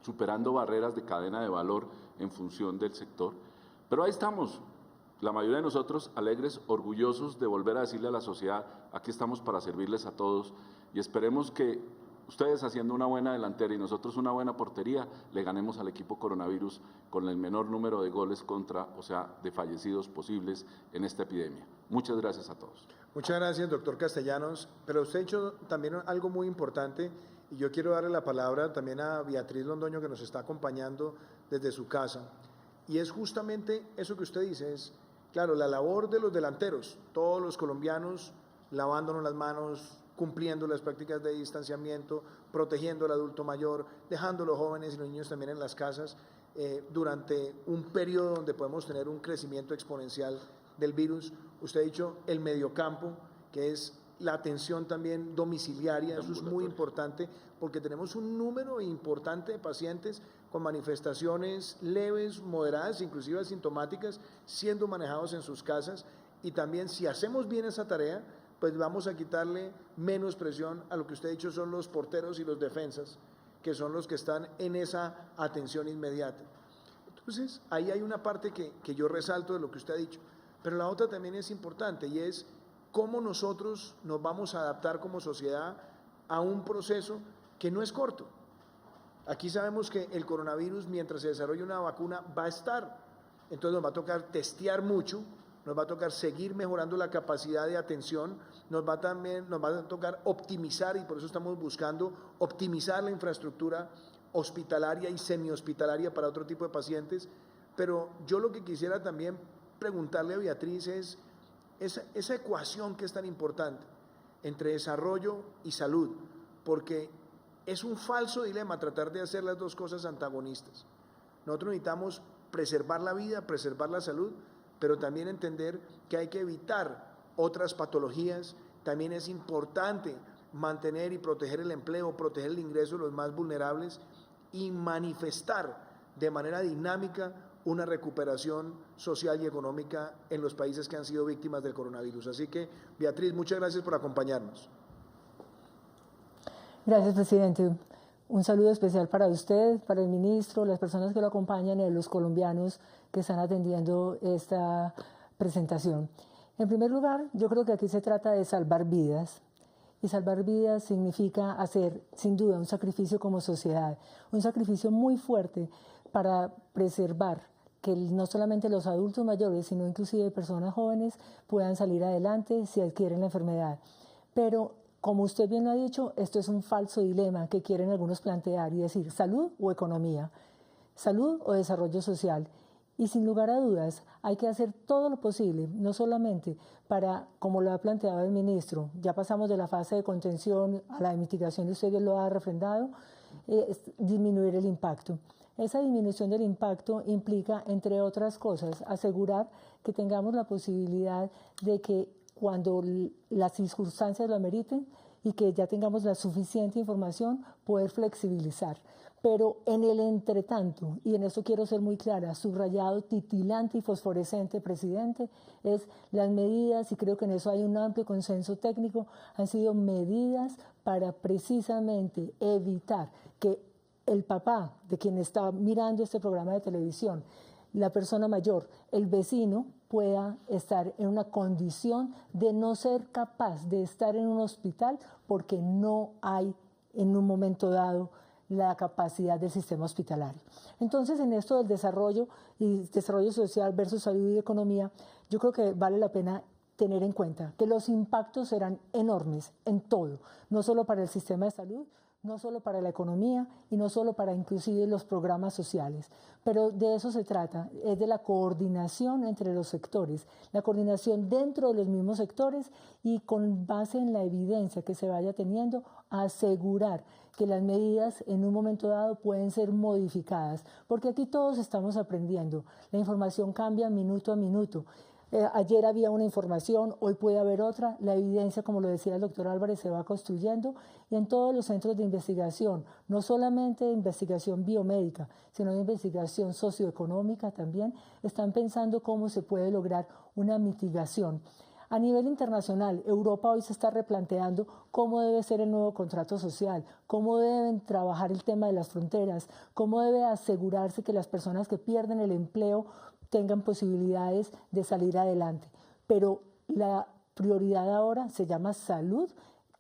superando barreras de cadena de valor en función del sector. Pero ahí estamos. La mayoría de nosotros alegres, orgullosos de volver a decirle a la sociedad, aquí estamos para servirles a todos y esperemos que ustedes haciendo una buena delantera y nosotros una buena portería, le ganemos al equipo coronavirus con el menor número de goles de fallecidos posibles en esta epidemia. Muchas gracias a todos.
Muchas gracias, doctor Castellanos. Pero usted ha hecho también algo muy importante y yo quiero darle la palabra también a Beatriz Londoño, que nos está acompañando desde su casa. Y es justamente eso que usted dice, es claro, la labor de los delanteros, todos los colombianos lavándonos las manos, cumpliendo las prácticas de distanciamiento, protegiendo al adulto mayor, dejando a los jóvenes y los niños también en las casas durante un periodo donde podemos tener un crecimiento exponencial del virus. Usted ha dicho el mediocampo, que es la atención también domiciliaria, eso es muy importante porque tenemos un número importante de pacientes con manifestaciones leves, moderadas, inclusive asintomáticas, siendo manejados en sus casas y también si hacemos bien esa tarea, pues vamos a quitarle menos presión a lo que usted ha dicho son los porteros y los defensas, que son los que están en esa atención inmediata. Entonces, ahí hay una parte que yo resalto de lo que usted ha dicho, pero la otra también es importante y es cómo nosotros nos vamos a adaptar como sociedad a un proceso que no es corto. Aquí sabemos que el coronavirus, mientras se desarrolle una vacuna, va a estar. Entonces nos va a tocar testear mucho, nos va a tocar seguir mejorando la capacidad de atención, nos va a tocar optimizar, y por eso estamos buscando optimizar la infraestructura hospitalaria y semihospitalaria para otro tipo de pacientes. Pero yo lo que quisiera también preguntarle a Beatriz es esa ecuación que es tan importante entre desarrollo y salud, porque es un falso dilema tratar de hacer las dos cosas antagonistas. Nosotros necesitamos preservar la vida, preservar la salud, pero también entender que hay que evitar otras patologías. También es importante mantener y proteger el empleo, proteger el ingreso de los más vulnerables y manifestar de manera dinámica una recuperación social y económica en los países que han sido víctimas del coronavirus. Así que, Beatriz, muchas gracias por acompañarnos.
Gracias, presidente. Un saludo especial para usted, para el ministro, las personas que lo acompañan y los colombianos que están atendiendo esta presentación. En primer lugar, yo creo que aquí se trata de salvar vidas. Y salvar vidas significa hacer, sin duda, un sacrificio como sociedad, un sacrificio muy fuerte para preservar que no solamente los adultos mayores, sino inclusive personas jóvenes puedan salir adelante si adquieren la enfermedad. Pero, como usted bien lo ha dicho, esto es un falso dilema que quieren algunos plantear y decir salud o economía, salud o desarrollo social. Y sin lugar a dudas, hay que hacer todo lo posible, no solamente para, como lo ha planteado el ministro, ya pasamos de la fase de contención a la de mitigación, y usted lo ha refrendado, disminuir el impacto. Esa disminución del impacto implica, entre otras cosas, asegurar que tengamos la posibilidad de que cuando las circunstancias lo ameriten y que ya tengamos la suficiente información, poder flexibilizar. Pero en el entretanto, y en esto quiero ser muy clara, subrayado, titilante y fosforescente, presidente, es las medidas, y creo que en eso hay un amplio consenso técnico, han sido medidas para precisamente evitar que el papá de quien está mirando este programa de televisión la persona mayor, el vecino, pueda estar en una condición de no ser capaz de estar en un hospital porque no hay en un momento dado la capacidad del sistema hospitalario. Entonces, en esto del desarrollo y desarrollo social versus salud y economía, yo creo que vale la pena tener en cuenta que los impactos serán enormes en todo, no solo para el sistema de salud, no solo para la economía y no solo para inclusive los programas sociales, pero de eso se trata, es de la coordinación entre los sectores, la coordinación dentro de los mismos sectores y con base en la evidencia que se vaya teniendo, asegurar que las medidas en un momento dado pueden ser modificadas, porque aquí todos estamos aprendiendo, la información cambia minuto a minuto. Ayer había una información, hoy puede haber otra. La evidencia, como lo decía el doctor Álvarez, se va construyendo y en todos los centros de investigación, no solamente de investigación biomédica, sino de investigación socioeconómica también, están pensando cómo se puede lograr una mitigación. A nivel internacional, Europa hoy se está replanteando cómo debe ser el nuevo contrato social, cómo deben trabajar el tema de las fronteras, cómo debe asegurarse que las personas que pierden el empleo tengan posibilidades de salir adelante. Pero la prioridad ahora se llama salud,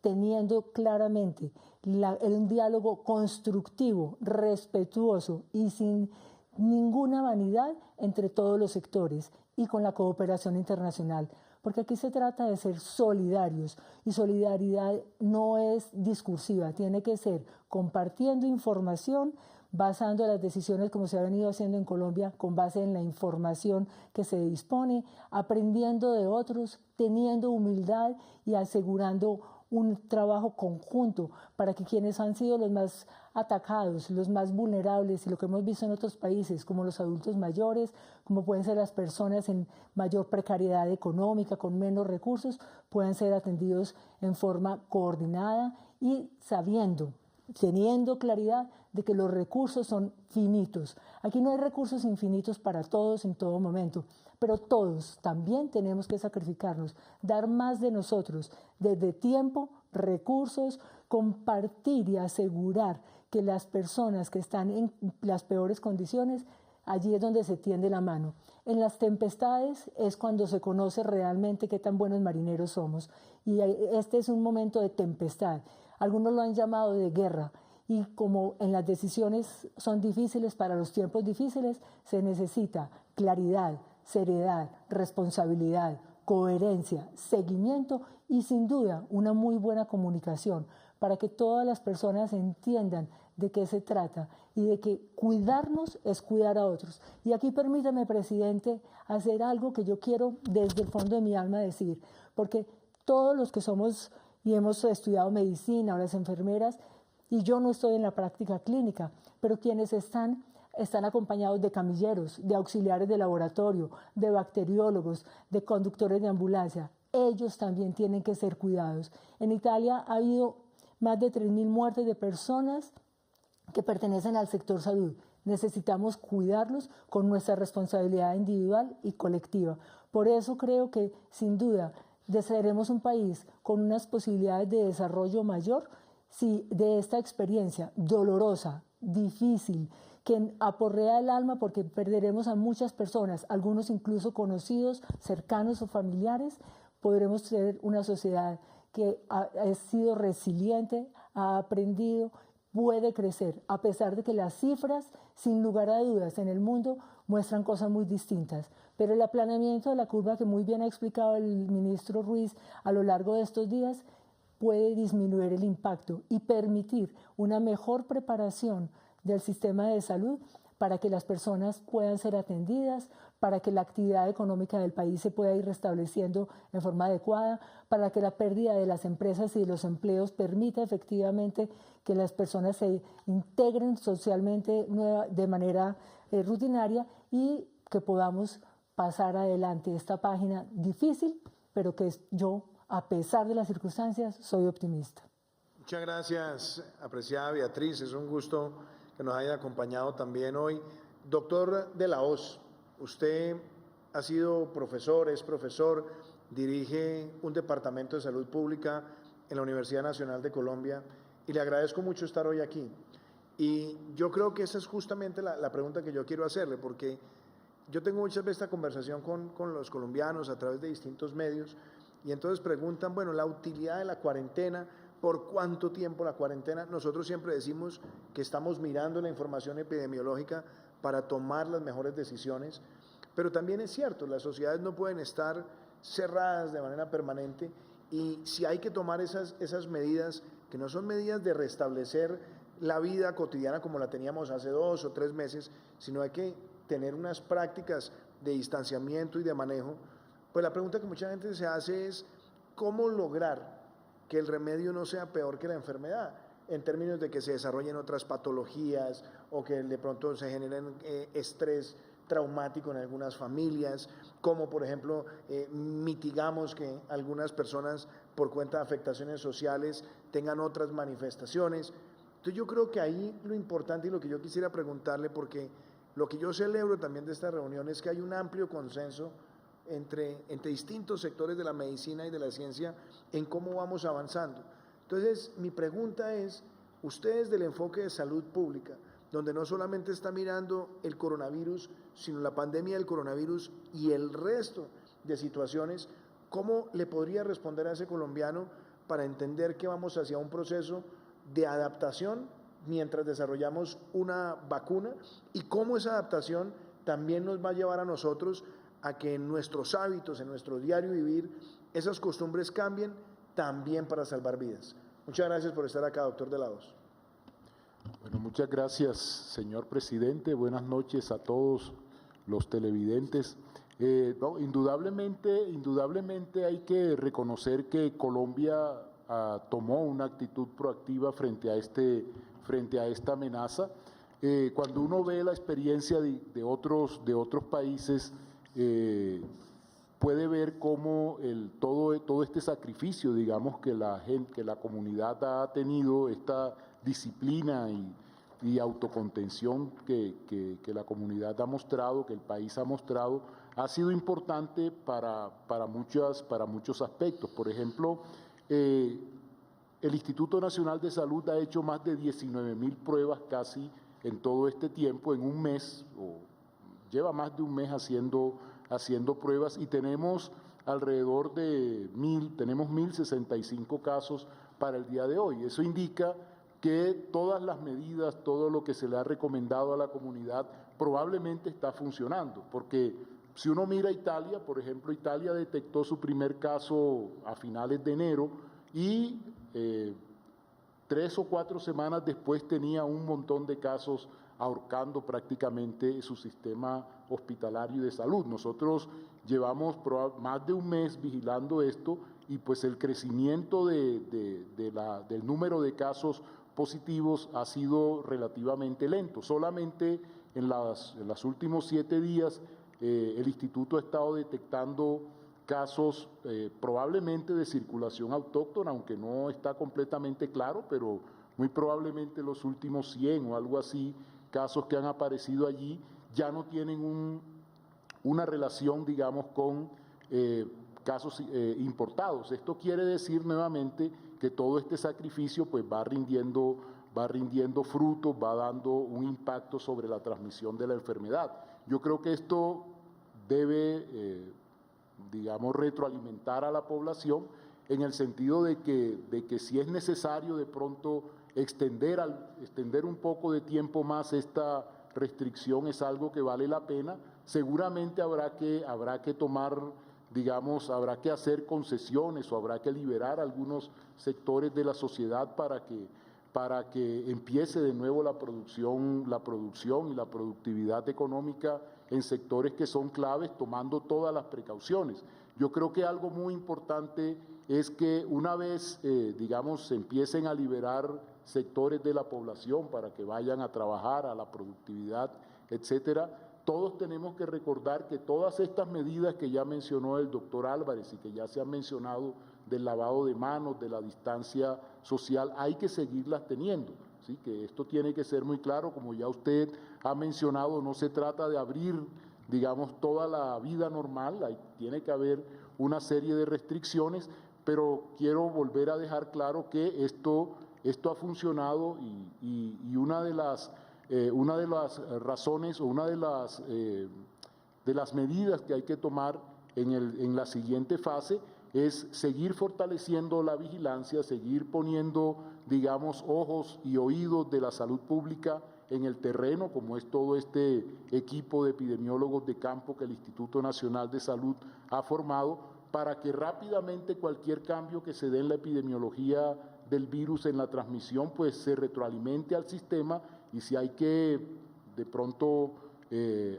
teniendo claramente un diálogo constructivo, respetuoso y sin ninguna vanidad entre todos los sectores y con la cooperación internacional. Porque aquí se trata de ser solidarios y solidaridad no es discursiva, tiene que ser compartiendo información, basando las decisiones como se ha venido haciendo en Colombia con base en la información que se dispone, aprendiendo de otros, teniendo humildad y asegurando un trabajo conjunto para que quienes han sido los más atacados, los más vulnerables y lo que hemos visto en otros países como los adultos mayores, como pueden ser las personas en mayor precariedad económica, con menos recursos, puedan ser atendidos en forma coordinada y teniendo claridad de que los recursos son finitos. Aquí no hay recursos infinitos para todos en todo momento, pero todos también tenemos que sacrificarnos, dar más de nosotros, desde tiempo, recursos, compartir y asegurar que las personas que están en las peores condiciones, allí es donde se tiende la mano. En las tempestades es cuando se conoce realmente qué tan buenos marineros somos. Y este es un momento de tempestad. Algunos lo han llamado de guerra. Y como en las decisiones son difíciles para los tiempos difíciles, se necesita claridad, seriedad, responsabilidad, coherencia, seguimiento y sin duda una muy buena comunicación para que todas las personas entiendan de qué se trata y de que cuidarnos es cuidar a otros. Y aquí permítame, presidente, hacer algo que yo quiero desde el fondo de mi alma decir, porque todos los que somos y hemos estudiado medicina o las enfermeras, y yo no estoy en la práctica clínica, pero quienes están acompañados de camilleros, de auxiliares de laboratorio, de bacteriólogos, de conductores de ambulancia. Ellos también tienen que ser cuidados. En Italia ha habido más de 3.000 muertes de personas que pertenecen al sector salud. Necesitamos cuidarlos con nuestra responsabilidad individual y colectiva. Por eso creo que, sin duda, seremos un país con unas posibilidades de desarrollo mayor si de esta experiencia dolorosa, difícil, que aporrea el alma porque perderemos a muchas personas, algunos incluso conocidos, cercanos o familiares, podremos ser una sociedad que ha sido resiliente, ha aprendido, puede crecer, a pesar de que las cifras, sin lugar a dudas, en el mundo muestran cosas muy distintas. Pero el aplanamiento de la curva que muy bien ha explicado el ministro Ruiz a lo largo de estos días puede disminuir el impacto y permitir una mejor preparación del sistema de salud para que las personas puedan ser atendidas, para que la actividad económica del país se pueda ir restableciendo en forma adecuada, para que la pérdida de las empresas y de los empleos permita efectivamente que las personas se integren socialmente de manera rutinaria y que podamos pasar adelante esta página difícil, pero que yo, a pesar de las circunstancias, soy optimista.
Muchas gracias, apreciada Beatriz. Es un gusto que nos haya acompañado también hoy. Doctor de la Hoz, usted ha sido profesor, es profesor, dirige un departamento de salud pública en la Universidad Nacional de Colombia y le agradezco mucho estar hoy aquí. Y yo creo que esa es justamente la pregunta que yo quiero hacerle, porque yo tengo muchas veces esta conversación con los colombianos a través de distintos medios y entonces preguntan, bueno, la utilidad de la cuarentena, ¿por cuánto tiempo la cuarentena? Nosotros siempre decimos que estamos mirando la información epidemiológica para tomar las mejores decisiones, pero también es cierto, las sociedades no pueden estar cerradas de manera permanente y si hay que tomar esas medidas, que no son medidas de restablecer la vida cotidiana como la teníamos hace 2 o 3 meses, sino hay que tener unas prácticas de distanciamiento y de manejo, pues la pregunta que mucha gente se hace es ¿cómo lograr que el remedio no sea peor que la enfermedad? En términos de que se desarrollen otras patologías o que de pronto se generen estrés traumático en algunas familias, como por ejemplo mitigamos que algunas personas por cuenta de afectaciones sociales tengan otras manifestaciones. Entonces yo creo que ahí lo importante y lo que yo quisiera preguntarle, porque lo que yo celebro también de esta reunión es que hay un amplio consenso entre distintos sectores de la medicina y de la ciencia en cómo vamos avanzando. Entonces, mi pregunta es, ustedes del enfoque de salud pública, donde no solamente está mirando el coronavirus, sino la pandemia del coronavirus y el resto de situaciones, ¿cómo le podría responder a ese colombiano para entender que vamos hacia un proceso de adaptación mientras desarrollamos una vacuna y cómo esa adaptación también nos va a llevar a nosotros a que en nuestros hábitos, en nuestro diario vivir, esas costumbres cambien también para salvar vidas? Muchas gracias por estar acá, doctor de la Hoz.
Bueno, muchas gracias, señor presidente. Buenas noches a todos los televidentes. Indudablemente hay que reconocer que Colombia tomó una actitud proactiva frente a esta amenaza. Cuando uno ve la experiencia de otros países, puede ver cómo todo este sacrificio, digamos, que la comunidad ha tenido, esta disciplina y autocontención que la comunidad ha mostrado, que el país ha mostrado, ha sido importante para muchos aspectos. Por ejemplo, el Instituto Nacional de Salud ha hecho más de 19.000 pruebas casi en todo este tiempo, en un mes, o lleva más de un mes haciendo pruebas y tenemos alrededor de 1.065 casos para el día de hoy. Eso indica que todas las medidas, todo lo que se le ha recomendado a la comunidad probablemente está funcionando, porque si uno mira a Italia, por ejemplo, Italia detectó su primer caso a finales de enero y 3 o 4 semanas después tenía un montón de casos ahorcando prácticamente su sistema hospitalario de salud. Nosotros llevamos más de un mes vigilando esto y pues el crecimiento del número de casos positivos ha sido relativamente lento. Solamente en los últimos 7 días el instituto ha estado detectando casos probablemente de circulación autóctona, aunque no está completamente claro, pero muy probablemente los últimos 100 o algo así, casos que han aparecido allí, ya no tienen una relación, digamos, con casos importados. Esto quiere decir nuevamente que todo este sacrificio pues va rindiendo frutos, va dando un impacto sobre la transmisión de la enfermedad. Yo creo que esto debe, digamos, retroalimentar a la población en el sentido de que si es necesario de pronto extender un poco de tiempo más esta restricción, es algo que vale la pena. Seguramente habrá que tomar, digamos, habrá que hacer concesiones o habrá que liberar algunos sectores de la sociedad para que empiece de nuevo la producción y la productividad económica en sectores que son claves, tomando todas las precauciones. Yo creo que algo muy importante es que una vez, digamos, se empiecen a liberar sectores de la población para que vayan a trabajar, a la productividad, etcétera, todos tenemos que recordar que todas estas medidas que ya mencionó el doctor Álvarez y que ya se han mencionado del lavado de manos, de la distancia social, hay que seguirlas teniendo, ¿sí? Que esto tiene que ser muy claro, como ya usted ha mencionado, no se trata de abrir, digamos, toda la vida normal, tiene que haber una serie de restricciones, pero quiero volver a dejar claro que esto ha funcionado y una de las razones o una de las las medidas que hay que tomar en la siguiente fase es seguir fortaleciendo la vigilancia, seguir poniendo, digamos, ojos y oídos de la salud pública en el terreno, como es todo este equipo de epidemiólogos de campo que el Instituto Nacional de Salud ha formado, para que rápidamente cualquier cambio que se dé en la epidemiología del virus, en la transmisión, pues se retroalimente al sistema, y si hay que de pronto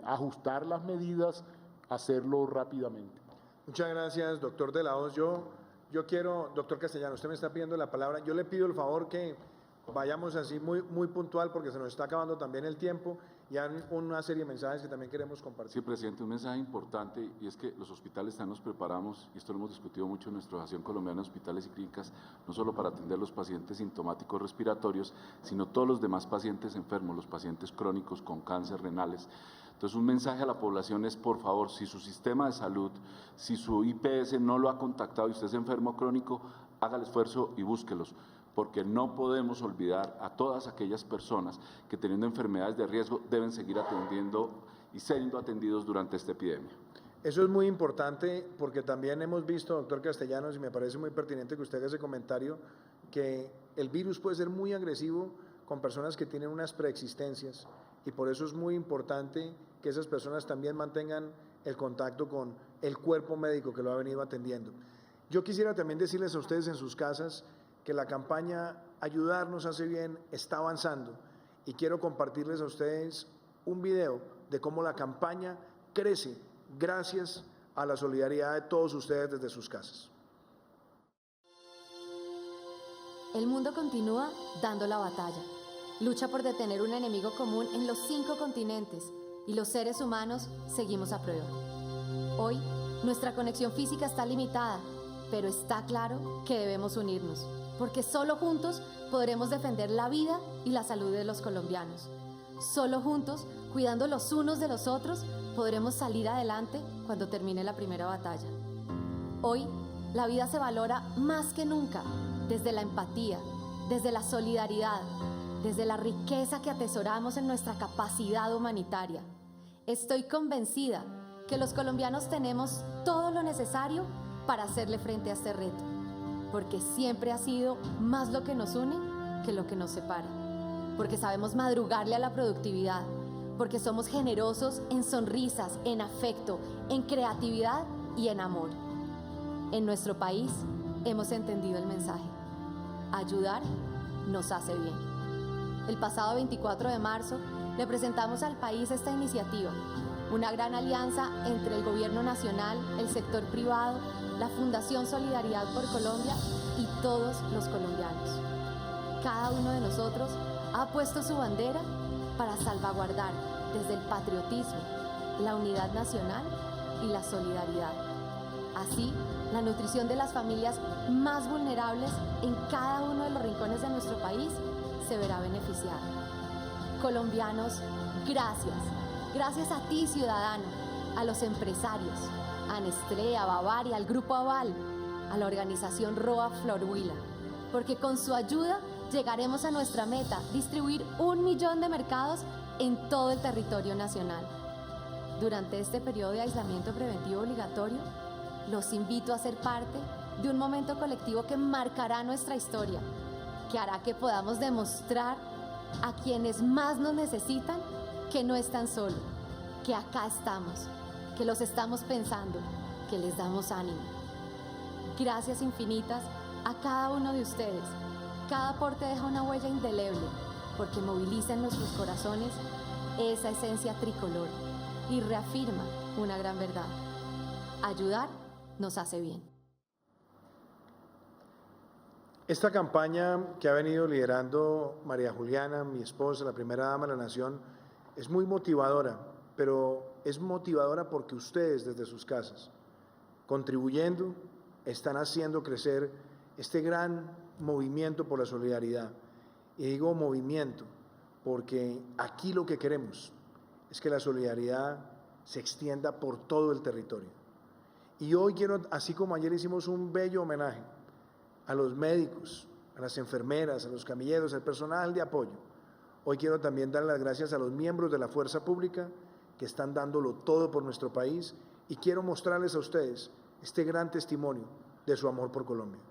ajustar las medidas, hacerlo rápidamente.
Muchas gracias, doctor de la Hoz. Yo quiero, doctor Castellano, usted me está pidiendo la palabra. Yo le pido el favor que vayamos así muy puntual, porque se nos está acabando también el tiempo y hay una serie de mensajes que también queremos compartir.
Sí, presidente, un mensaje importante, y es que los hospitales también nos preparamos, y esto lo hemos discutido mucho en nuestra Asociación Colombiana de Hospitales y Clínicas, no solo para atender los pacientes sintomáticos respiratorios, sino todos los demás pacientes enfermos, los pacientes crónicos con cáncer, renales. Entonces, un mensaje a la población es, por favor, si su sistema de salud, si su IPS no lo ha contactado y usted es enfermo crónico, haga el esfuerzo y búsquelos, porque no podemos olvidar a todas aquellas personas que, teniendo enfermedades de riesgo, deben seguir atendiendo y siendo atendidos durante esta epidemia.
Eso es muy importante, porque también hemos visto, doctor Castellanos, y me parece muy pertinente que usted haga ese comentario, que el virus puede ser muy agresivo con personas que tienen unas preexistencias, y por eso es muy importante que esas personas también mantengan el contacto con el cuerpo médico que lo ha venido atendiendo. Yo quisiera también decirles a ustedes en sus casas que la campaña Ayudarnos hace bien está avanzando, y quiero compartirles a ustedes un video de cómo la campaña crece gracias a la solidaridad de todos ustedes desde sus casas.
El mundo continúa dando la batalla. Lucha por detener un enemigo común en los 5 continentes, y los seres humanos seguimos a prueba. Hoy, nuestra conexión física está limitada, pero está claro que debemos unirnos, porque solo juntos podremos defender la vida y la salud de los colombianos. Solo juntos, cuidando los unos de los otros, podremos salir adelante cuando termine la primera batalla. Hoy, la vida se valora más que nunca, desde la empatía, desde la solidaridad, desde la riqueza que atesoramos en nuestra capacidad humanitaria. Estoy convencida que los colombianos tenemos todo lo necesario para hacerle frente a este reto, porque siempre ha sido más lo que nos une que lo que nos separa, porque sabemos madrugarle a la productividad, porque somos generosos en sonrisas, en afecto, en creatividad y en amor. En nuestro país hemos entendido el mensaje: ayudar nos hace bien. El pasado 24 de marzo le presentamos al país esta iniciativa, una gran alianza entre el Gobierno Nacional, el sector privado, la Fundación Solidaridad por Colombia y todos los colombianos. Cada uno de nosotros ha puesto su bandera para salvaguardar desde el patriotismo, la unidad nacional y la solidaridad. Así, la nutrición de las familias más vulnerables en cada uno de los rincones de nuestro país se verá beneficiada. Colombianos, gracias. Gracias a ti, ciudadano, a los empresarios, a Nestlé, a Bavaria, al Grupo Aval, a la organización Roa Flor Huila, porque con su ayuda llegaremos a nuestra meta: distribuir 1 millón de mercados en todo el territorio nacional. Durante este periodo de aislamiento preventivo obligatorio, los invito a ser parte de un momento colectivo que marcará nuestra historia, que hará que podamos demostrar a quienes más nos necesitan que no están solos, que acá estamos, que los estamos pensando, que les damos ánimo. Gracias infinitas a cada uno de ustedes. Cada aporte deja una huella indeleble, porque moviliza en nuestros corazones esa esencia tricolor y reafirma una gran verdad: ayudar nos hace bien.
Esta campaña que ha venido liderando María Juliana, mi esposa, la primera dama de la Nación, es muy motivadora, pero es motivadora porque ustedes desde sus casas, contribuyendo, están haciendo crecer este gran movimiento por la solidaridad. Y digo movimiento porque aquí lo que queremos es que la solidaridad se extienda por todo el territorio. Y hoy quiero, así como ayer hicimos un bello homenaje a los médicos, a las enfermeras, a los camilleros, al personal de apoyo, hoy quiero también dar las gracias a los miembros de la fuerza pública que que están dándolo todo por nuestro país y quiero mostrarles a ustedes este gran testimonio de su amor por Colombia.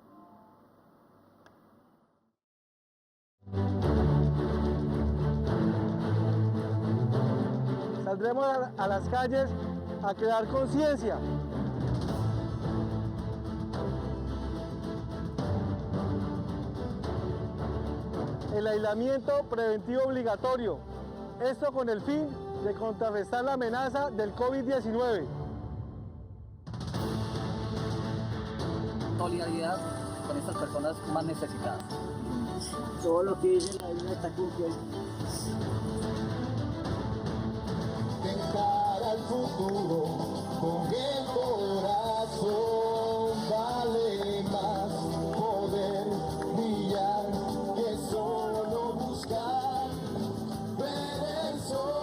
Saldremos a las calles a crear conciencia. El aislamiento preventivo obligatorio. Esto con el fin de contrarrestar la amenaza del COVID-19.
Solidaridad con estas personas más necesitadas.
Todo lo que dice la Biblia está cumpliendo.
Encara al futuro con el corazón, vale más poder brillar que solo buscar ver el sol.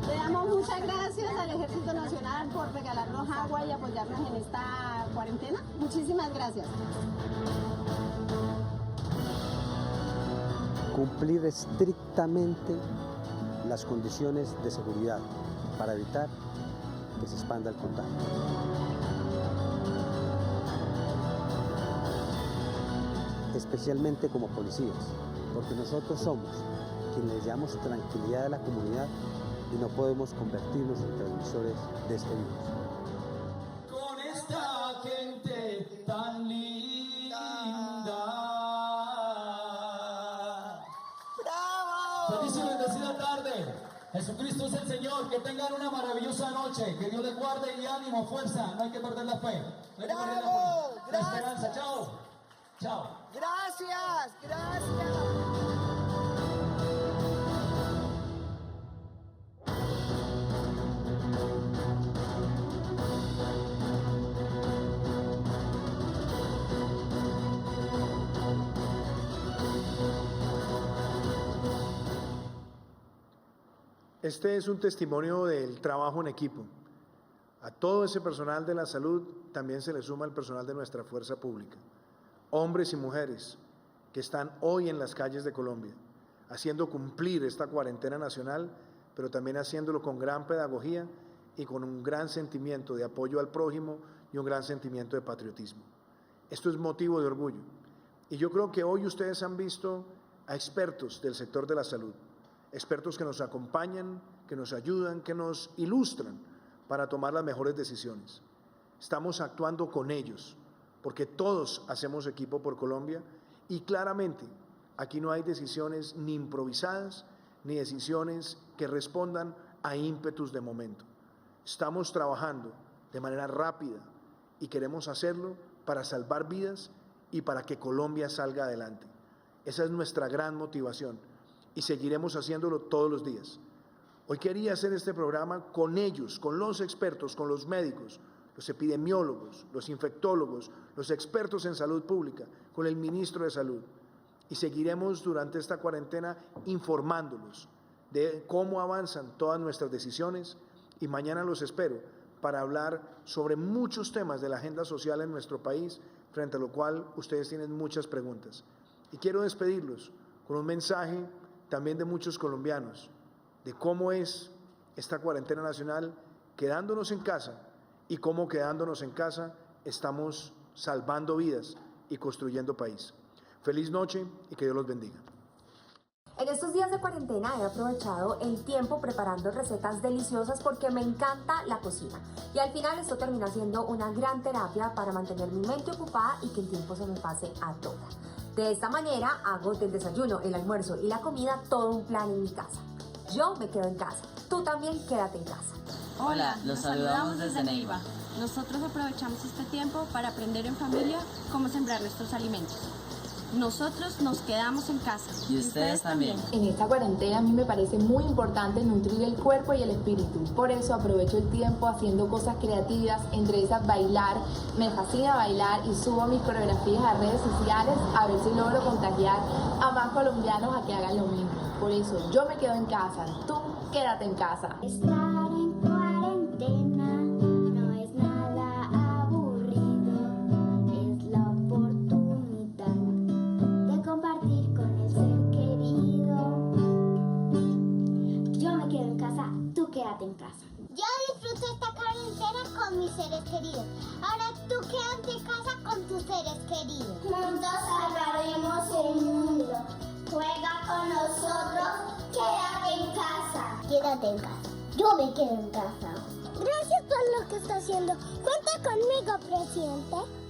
Le damos muchas gracias al Ejército Nacional por regalarnos agua y apoyarnos en esta cuarentena. Muchísimas gracias.
Cumplir estrictamente las condiciones de seguridad para evitar que se expanda el contagio. Especialmente como policías, porque nosotros somos quienes les damos tranquilidad a la comunidad y no podemos convertirnos en transmisores de este virus.
Con esta gente tan linda.
Feliz y bendecida tarde. Jesucristo es el Señor. Que tengan una maravillosa noche. Que Dios les guarde y ánimo, fuerza. No hay que perder la fe. No hay que perder la esperanza. Chao. Chao.
Gracias, gracias.
Este es un testimonio del trabajo en equipo. A todo ese personal de la salud también se le suma el personal de nuestra fuerza pública. Hombres y mujeres que están hoy en las calles de Colombia, haciendo cumplir esta cuarentena nacional, pero también haciéndolo con gran pedagogía y con un gran sentimiento de apoyo al prójimo y un gran sentimiento de patriotismo. Esto es motivo de orgullo. Y yo creo que hoy ustedes han visto a expertos del sector de la salud, expertos que nos acompañan, que nos ayudan, que nos ilustran para tomar las mejores decisiones. Estamos actuando con ellos, porque todos hacemos equipo por Colombia y claramente aquí no hay decisiones ni improvisadas, ni decisiones que respondan a ímpetus de momento. Estamos trabajando de manera rápida y queremos hacerlo para salvar vidas y para que Colombia salga adelante. Esa es nuestra gran motivación y seguiremos haciéndolo todos los días. Hoy quería hacer este programa con ellos, con los expertos, con los médicos, los epidemiólogos, los infectólogos, los expertos en salud pública, con el ministro de Salud. Y seguiremos durante esta cuarentena informándolos de cómo avanzan todas nuestras decisiones y mañana los espero para hablar sobre muchos temas de la agenda social en nuestro país, frente a lo cual ustedes tienen muchas preguntas. Y quiero despedirlos con un mensaje también de muchos colombianos, de cómo es esta cuarentena nacional quedándonos en casa y cómo quedándonos en casa estamos salvando vidas y construyendo país. Feliz noche y que Dios los bendiga.
En estos días de cuarentena he aprovechado el tiempo preparando recetas deliciosas porque me encanta la cocina. Y al final esto termina siendo una gran terapia para mantener mi mente ocupada y que el tiempo se me pase a toda. De esta manera hago del desayuno, el almuerzo y la comida todo un plan en mi casa. Yo me quedo en casa, tú también quédate en casa.
Hola, los saludamos desde Neiva. Nosotros aprovechamos este tiempo para aprender en familia cómo sembrar nuestros alimentos. Nosotros nos quedamos en casa.
Y ustedes también.
En esta cuarentena a mí me parece muy importante nutrir el cuerpo y el espíritu. Por eso aprovecho el tiempo haciendo cosas creativas, entre esas bailar. Me fascina bailar y subo mis coreografías a redes sociales a ver si logro contagiar a más colombianos a que hagan lo mismo. Por eso yo me quedo en casa, tú quédate en casa.
Estar en cuarentena no es nada aburrido, es la oportunidad de compartir con el ser que casa. Yo disfruto esta cuarentena con mis seres queridos. Ahora tú quédate en casa con tus seres queridos. Juntos salvaremos el mundo. Juega con nosotros, quédate en casa. Quédate en casa. Yo me quedo en casa. Gracias por lo que está haciendo. Cuenta conmigo, presidente.